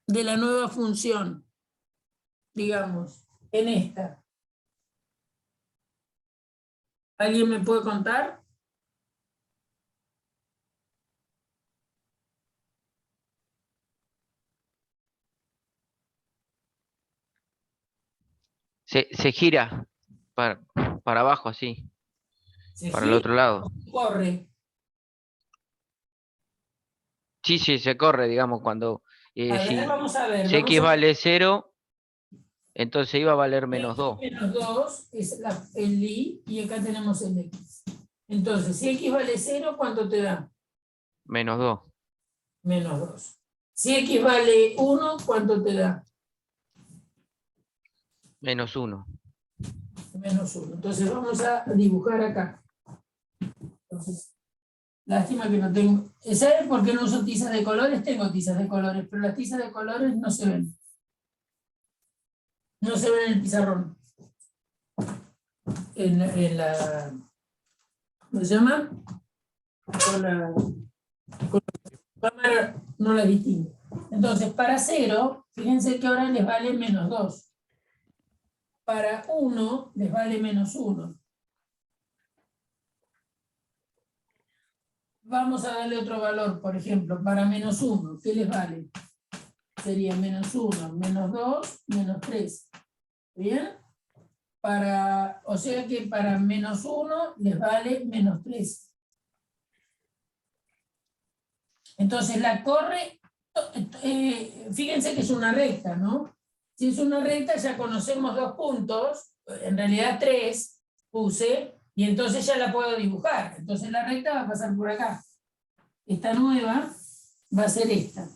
Speaker 1: de la nueva función? Digamos, en esta. ¿Alguien me puede contar?
Speaker 2: Se gira para abajo, así,
Speaker 1: ¿Se
Speaker 2: para el
Speaker 1: gira
Speaker 2: otro lado.
Speaker 1: o corre?
Speaker 2: Sí, sí, se corre, digamos, cuando
Speaker 1: A ver,
Speaker 2: si,
Speaker 1: vamos a ver.
Speaker 2: si
Speaker 1: Vamos
Speaker 2: x
Speaker 1: a ver.
Speaker 2: vale 0, entonces iba a valer menos 2.
Speaker 1: Menos 2 es el y acá tenemos el x. Entonces, si x vale 0, ¿cuánto te da?
Speaker 2: Menos 2.
Speaker 1: Menos 2. Si x vale 1, ¿cuánto te da?
Speaker 2: Menos 1.
Speaker 1: Menos 1. Entonces vamos a dibujar acá. Entonces, lástima que no tengo... ¿Saben por qué no uso tizas de colores? Tengo tizas de colores, pero las tizas de colores no se ven. No se ven en el pizarrón. En la... ¿Cómo se llama? Con la cámara no la distingue. Entonces, para 0, fíjense que ahora les vale menos 2. Para 1 les vale menos 1. Vamos a darle otro valor, por ejemplo, para menos 1, ¿qué les vale? Sería menos 1, menos 2, menos 3. ¿Bien? O sea que para menos 1 les vale menos 3. Entonces la corre, fíjense que es una recta, ¿no? Si es una recta ya conocemos 2 puntos, en realidad 3 puse, y entonces ya la puedo dibujar. Entonces la recta va a pasar por acá. Esta nueva va a ser esta.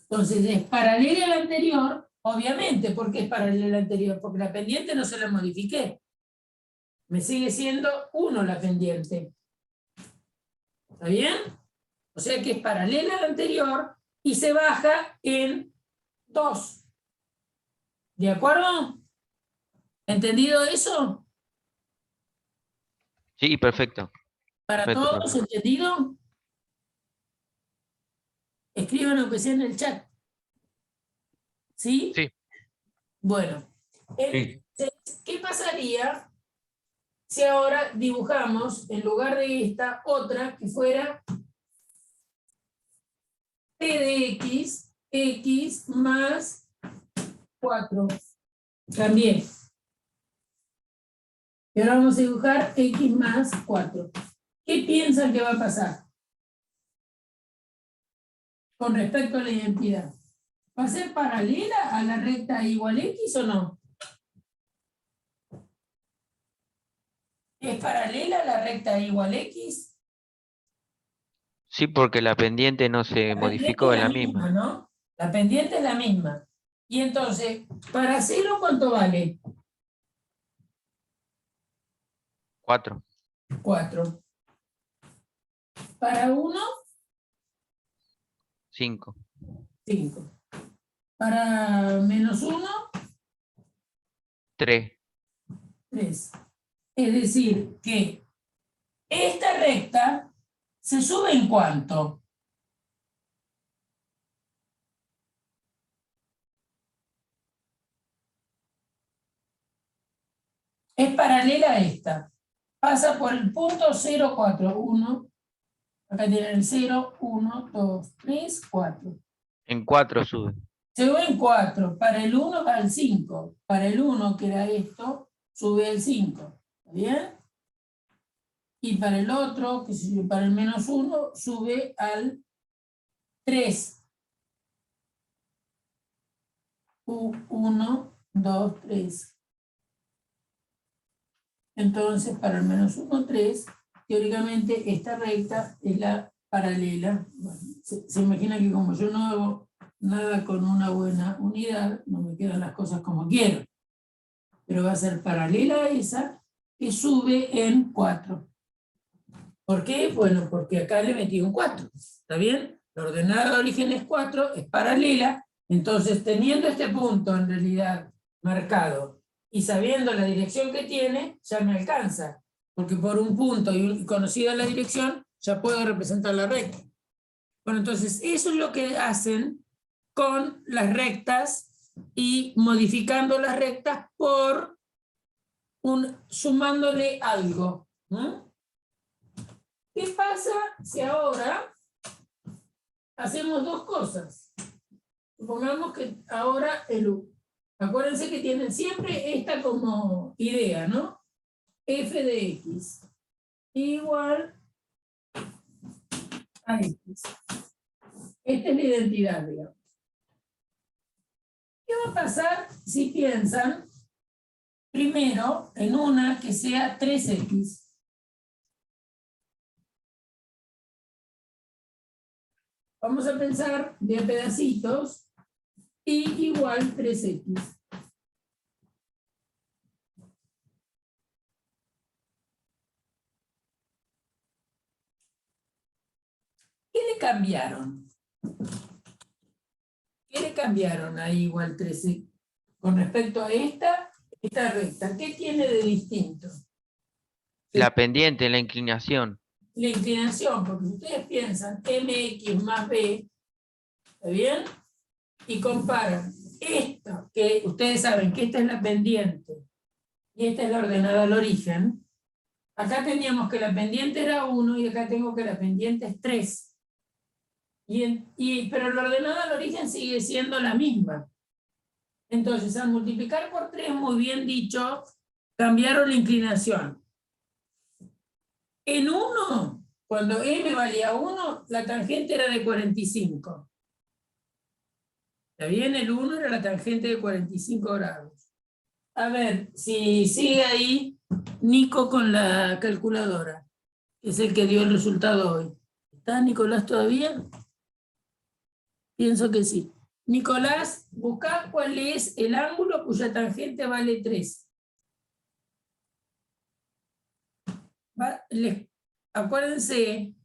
Speaker 1: Entonces es paralela a la anterior, obviamente. ¿Por qué es paralela a la anterior? Porque la pendiente no se la modifiqué. Me sigue siendo 1 la pendiente. ¿Está bien? O sea que es paralela a la anterior y se baja en 2. ¿De acuerdo? ¿Entendido eso?
Speaker 2: Sí, perfecto.
Speaker 1: ¿Para
Speaker 2: Perfecto,
Speaker 1: todos
Speaker 2: profe.
Speaker 1: entendido? Escriban aunque sea en el chat. ¿Sí?
Speaker 2: Sí.
Speaker 1: Bueno.
Speaker 2: Sí.
Speaker 1: ¿Qué pasaría si ahora dibujamos, en lugar de esta, otra que fuera P de x más 4? También. Y ahora vamos a dibujar x más 4. ¿Qué piensan que va a pasar con respecto a la identidad? ¿Va a ser paralela a la recta igual x o no? ¿Es paralela a la recta igual x?
Speaker 2: Sí, porque la pendiente no se
Speaker 1: La pendiente
Speaker 2: modificó
Speaker 1: es
Speaker 2: en
Speaker 1: la
Speaker 2: la
Speaker 1: misma,
Speaker 2: misma.
Speaker 1: ¿no? La pendiente es la misma. Y entonces, para 0, ¿cuánto vale?
Speaker 2: 4.
Speaker 1: 4. Para 1,
Speaker 2: 5.
Speaker 1: 5. Para menos 1,
Speaker 2: 3.
Speaker 1: 3. Es decir, que esta recta se sube en cuánto. Es paralela a esta. Pasa por el punto 0, 4, 1. Acá tienen el 0, 1, 2, 3, 4.
Speaker 2: En 4 sube.
Speaker 1: Se sube en 4. Para el 1 va al 5. Para el 1, que era esto, sube el 5. ¿Está bien? Y para el otro, que para el menos 1, sube al 3. U1, 2, 3. Entonces, para el menos 1, 3, teóricamente esta recta es la paralela. Bueno, se imagina que como yo no hago nada con una buena unidad, no me quedan las cosas como quiero. Pero va a ser paralela a esa que sube en 4. ¿Por qué? Bueno, porque acá le metí un 4. ¿Está bien? La ordenada de origen es 4, es paralela. Entonces, teniendo este punto en realidad marcado y sabiendo la dirección que tiene, ya me alcanza. Porque por un punto y conocida la dirección, ya puedo representar la recta. Bueno, entonces, eso es lo que hacen con las rectas y modificando las rectas por sumándole algo. ¿No? ¿Qué pasa si ahora hacemos dos cosas? Supongamos que ahora el U. Acuérdense que tienen siempre esta como idea, ¿no? F de X igual a X. Esta es la identidad, digamos. ¿Qué va a pasar si piensan primero en una que sea 3X? Vamos a pensar de pedacitos y igual 3X. ¿Qué le cambiaron? ¿Qué le cambiaron a igual 3X? Con respecto a esta recta, ¿qué tiene de distinto?
Speaker 2: La pendiente, la inclinación.
Speaker 1: La inclinación, porque ustedes piensan mx más b, ¿está bien? Y comparan esto, que ustedes saben que esta es la pendiente y esta es la ordenada al origen. Acá teníamos que la pendiente era 1 y acá tengo que la pendiente es 3. Pero la ordenada al origen sigue siendo la misma. Entonces, al multiplicar por 3, muy bien dicho, cambiaron la inclinación. En 1, cuando m valía 1, la tangente era de 45. ¿Está bien? El 1 era la tangente de 45 grados. A ver, si sigue ahí Nico con la calculadora, que es el que dio el resultado hoy. ¿Está Nicolás todavía? Pienso que sí. Nicolás, busca cuál es el ángulo cuya tangente vale 3. Acuérdense,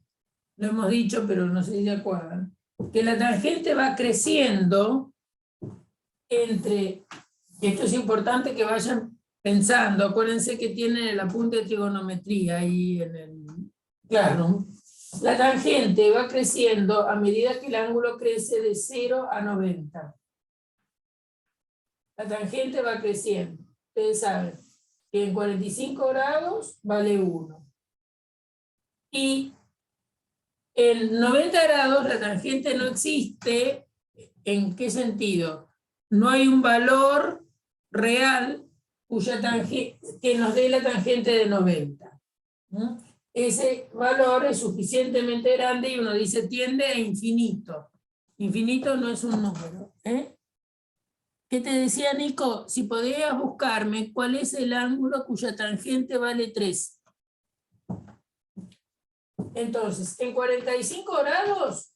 Speaker 1: lo hemos dicho, pero no sé si se acuerdan, que la tangente va creciendo entre, esto es importante que vayan pensando, acuérdense que tienen el apunte de trigonometría ahí en el Classroom. La tangente va creciendo a medida que el ángulo crece de 0 a 90. La tangente va creciendo. Ustedes saben que en 45 grados vale 1. Y en 90 grados la tangente no existe. ¿En qué sentido? No hay un valor real cuya tangente, que nos dé la tangente de 90. ¿Mm? Ese valor es suficientemente grande y uno dice tiende a infinito. Infinito no es un número. ¿Qué te decía Nico? Si podías buscarme cuál es el ángulo cuya tangente vale 3. Entonces, en 45 grados,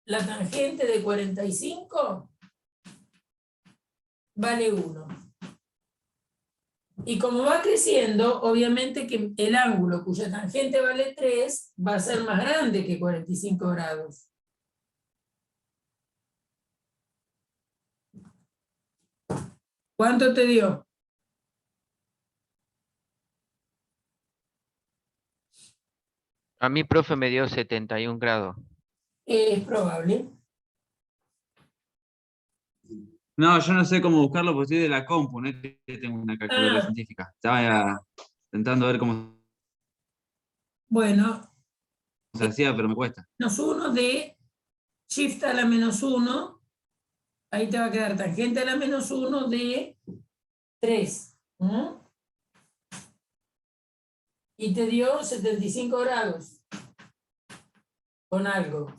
Speaker 1: la tangente de 45 vale 1. Y como va creciendo, obviamente que el ángulo cuya tangente vale 3 va a ser más grande que 45 grados. ¿Cuánto te dio?
Speaker 2: A mí, profe, me dio 71 grados.
Speaker 1: Es probable.
Speaker 3: No, yo no sé cómo buscarlo porque estoy de la compu, no es que tengo una calculadora científica. Estaba intentando ver cómo
Speaker 1: Bueno,
Speaker 3: se hacía, pero me cuesta.
Speaker 1: menos 1 de shift a la menos 1. Ahí te va a quedar tangente a la menos 1 de 3. Y te dio 75 grados. Con algo.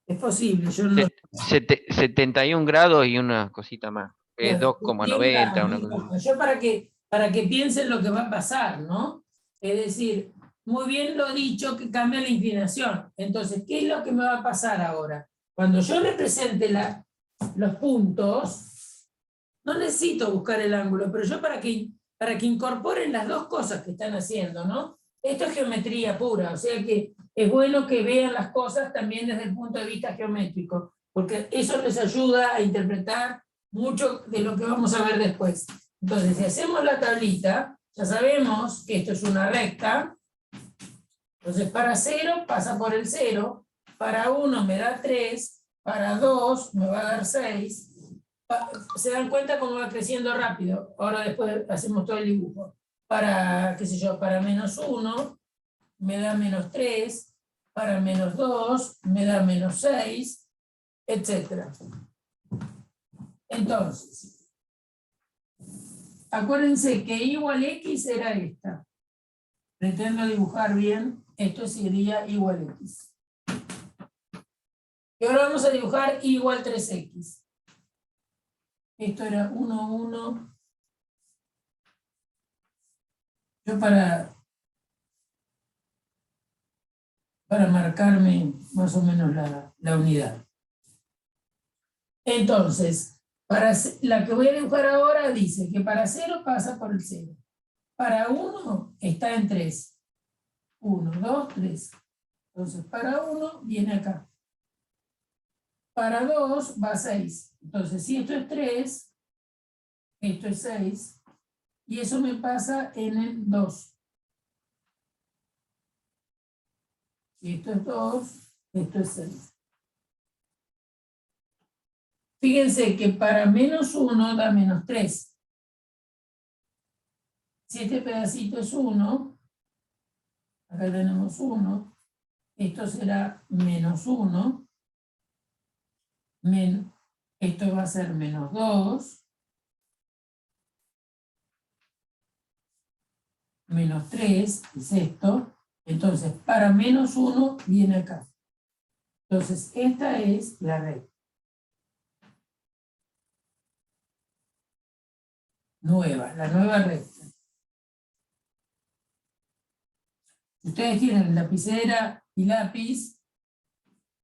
Speaker 1: Es posible, yo no...
Speaker 2: 71 grados y una cosita más.
Speaker 1: Claro,
Speaker 2: 2,90, una cosa así.
Speaker 1: yo para que piensen lo que va a pasar, ¿no? Es decir, muy bien lo dicho que cambia la inclinación. Entonces, ¿qué es lo que me va a pasar ahora? Cuando yo represente los puntos, no necesito buscar el ángulo, pero yo para que incorporen las dos cosas que están haciendo, ¿no? Esto es geometría pura, o sea que es bueno que vean las cosas también desde el punto de vista geométrico, porque eso les ayuda a interpretar mucho de lo que vamos a ver después. Entonces, si hacemos la tablita, ya sabemos que esto es una recta. Entonces, para 0 pasa por el 0, para 1 me da 3, para 2 me va a dar 6. ¿Se dan cuenta cómo va creciendo rápido? Ahora después hacemos todo el dibujo. Para, qué sé yo, para menos 1 me da menos 3, para menos 2 me da menos 6, etc. Entonces, acuérdense que y igual x era esta. Pretendo dibujar bien, esto sería igual x. Y ahora vamos a dibujar y igual 3x. Esto era 1, 1. Yo para marcarme más o menos la unidad. Entonces, para la que voy a dibujar ahora dice que para 0 pasa por el 0. Para 1 está en 3. 1, 2, 3. Entonces, para 1 viene acá. Para 2 va 6. Entonces, si esto es 3, esto es 6. Y eso me pasa en el 2. Si esto es 2, esto es 6. Fíjense que para menos 1 da menos 3. Si este pedacito es 1, acá tenemos 1, esto será menos 1, esto va a ser menos 2, menos 3, es esto. Entonces, para menos 1 viene acá. Entonces, esta es la recta nueva, la nueva recta. Ustedes tienen lapicera y lápiz,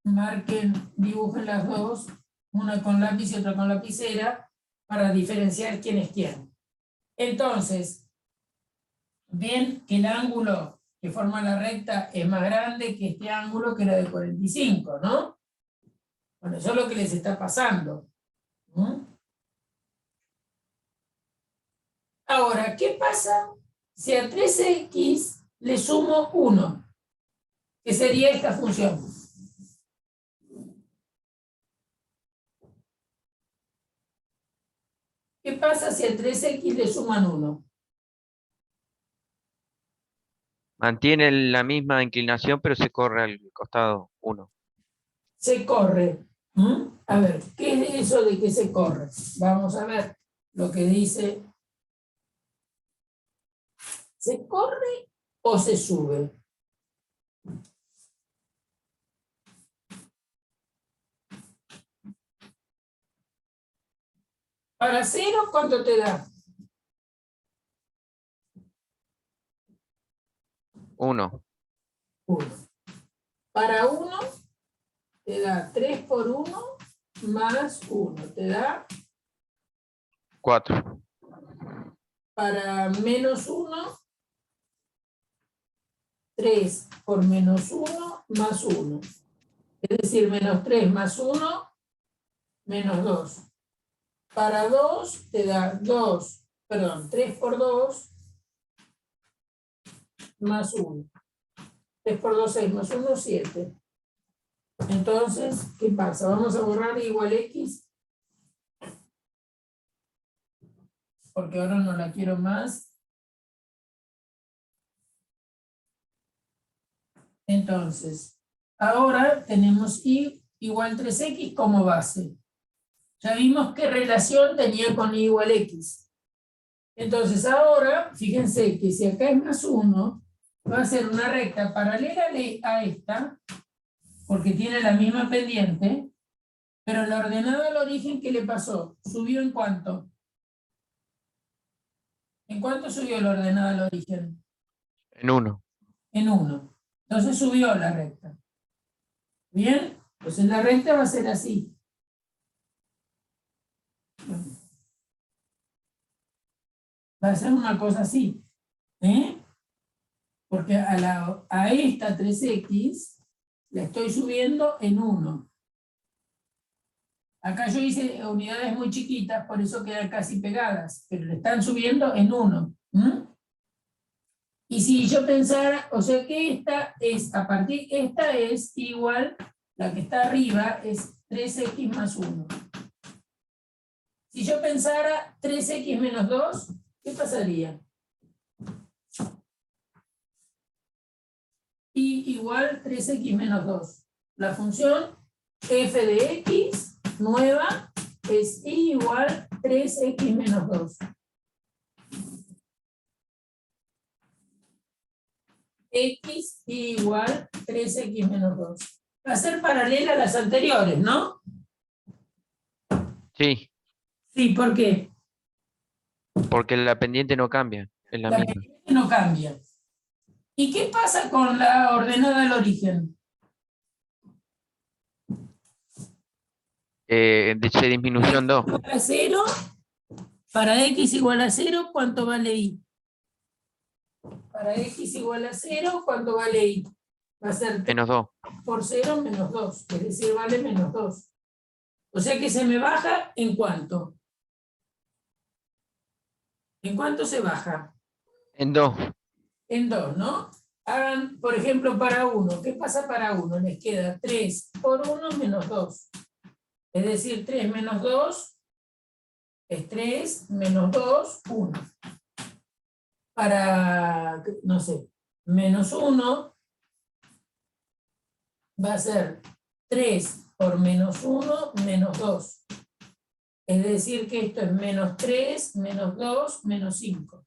Speaker 1: marquen, dibujen las dos, una con lápiz y otra con lapicera, para diferenciar quién es quién. Entonces, ven que el ángulo que forma la recta es más grande que este ángulo que era de 45, ¿no? Bueno, eso es lo que les está pasando. Ahora, ¿qué pasa si a 3x le sumo 1? Que sería esta función. ¿Qué pasa si a 3x le suman 1?
Speaker 2: Mantiene la misma inclinación, pero se corre al costado 1.
Speaker 1: Se corre. A ver, ¿qué es eso de que se corre? Vamos a ver lo que dice. ¿Se corre o se sube? Para 0, ¿cuánto te da?
Speaker 2: 1.
Speaker 1: 1. Para 1, te da 3 por 1 más 1. Te da
Speaker 2: 4.
Speaker 1: para menos 1, 3 por menos 1 más 1. Es decir, menos 3 más 1, menos 2. Para 2 te da 3 por 2 más 1. 3 por 2, 6 más 1, 7. Entonces, ¿qué pasa? Vamos a borrar igual x. Porque ahora no la quiero más. Entonces, ahora tenemos y igual 3x como base. Ya vimos qué relación tenía con y igual x. Entonces ahora, fíjense que si acá es más 1, va a ser una recta paralela a esta, porque tiene la misma pendiente, pero la ordenada al origen, ¿qué le pasó? ¿Subió en cuánto? ¿En cuánto subió la ordenada al origen?
Speaker 2: En 1.
Speaker 1: En 1. Entonces subió la recta. ¿Bien? Entonces la recta va a ser así. Va a ser una cosa así. Porque a esta 3x la estoy subiendo en 1. Acá yo hice unidades muy chiquitas, por eso quedan casi pegadas, pero le están subiendo en 1. Y si yo pensara, o sea que esta es igual, la que está arriba es 3x más 1. Si yo pensara 3x menos 2, ¿qué pasaría? Y igual 3x menos 2. La función f de x nueva es y igual 3x menos 2. X igual 3x menos 2. Va a ser paralela a las anteriores, ¿no?
Speaker 2: Sí,
Speaker 1: Sí, ¿por qué?
Speaker 2: porque la pendiente no cambia, es la
Speaker 1: La
Speaker 2: misma.
Speaker 1: pendiente no cambia. ¿Y qué pasa con la ordenada al origen?
Speaker 2: De disminución 2,
Speaker 1: A 0, para x igual a 0, ¿cuánto vale y? Para x igual a 0, ¿cuánto vale y? Va a ser 3
Speaker 2: menos 2.
Speaker 1: por 0 menos 2, es decir, vale menos 2. O sea que se me baja ¿en cuánto? ¿En cuánto se baja?
Speaker 2: En 2.
Speaker 1: En 2, ¿no? Hagan, por ejemplo, para 1. ¿Qué pasa para 1? Les queda 3 por 1 menos 2. Es decir, 3 menos 2 es 3, menos 2, 1. Para, no sé, menos 1 va a ser 3 por menos 1, menos 2. Es decir, que esto es menos 3, menos 2, menos 5.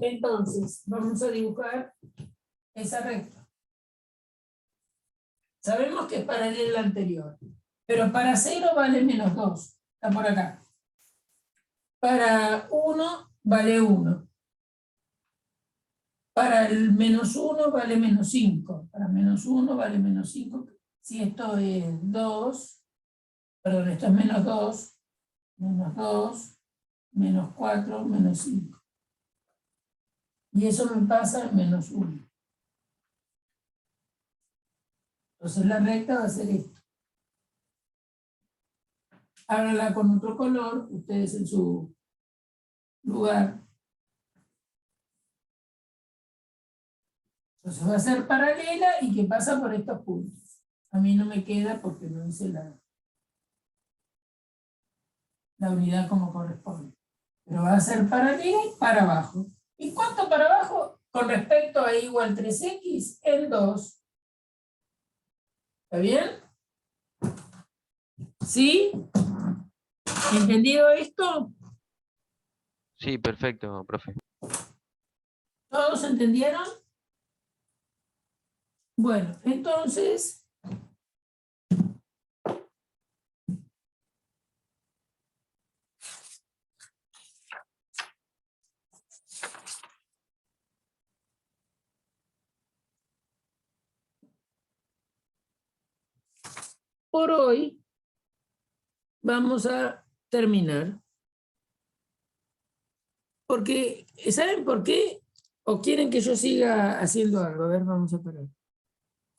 Speaker 1: Entonces, vamos a dibujar esa recta. Sabemos que es paralela a la anterior, pero para 0 vale menos 2. Está por acá. Para 1 vale 1. Para el menos 1 vale menos 5. Para menos 1 vale menos 5. Si esto es 2, perdón, esto es menos 2, menos 4, menos 5. Y eso me pasa en menos 1. Entonces la recta va a ser esto. Háganla con otro color, ustedes en su lugar. Entonces va a ser paralela y que pasa por estos puntos. A mí no me queda porque no hice la unidad como corresponde. Pero va a ser paralela y para abajo. ¿Y cuánto para abajo? Con respecto a y igual 3x en 2. ¿Está bien? ¿Sí? ¿Entendido esto?
Speaker 2: Sí, perfecto, profe.
Speaker 1: ¿Todos entendieron? Bueno, entonces, por hoy vamos a terminar. Porque, ¿saben por qué? ¿O quieren que yo siga haciendo algo? A ver, vamos a parar.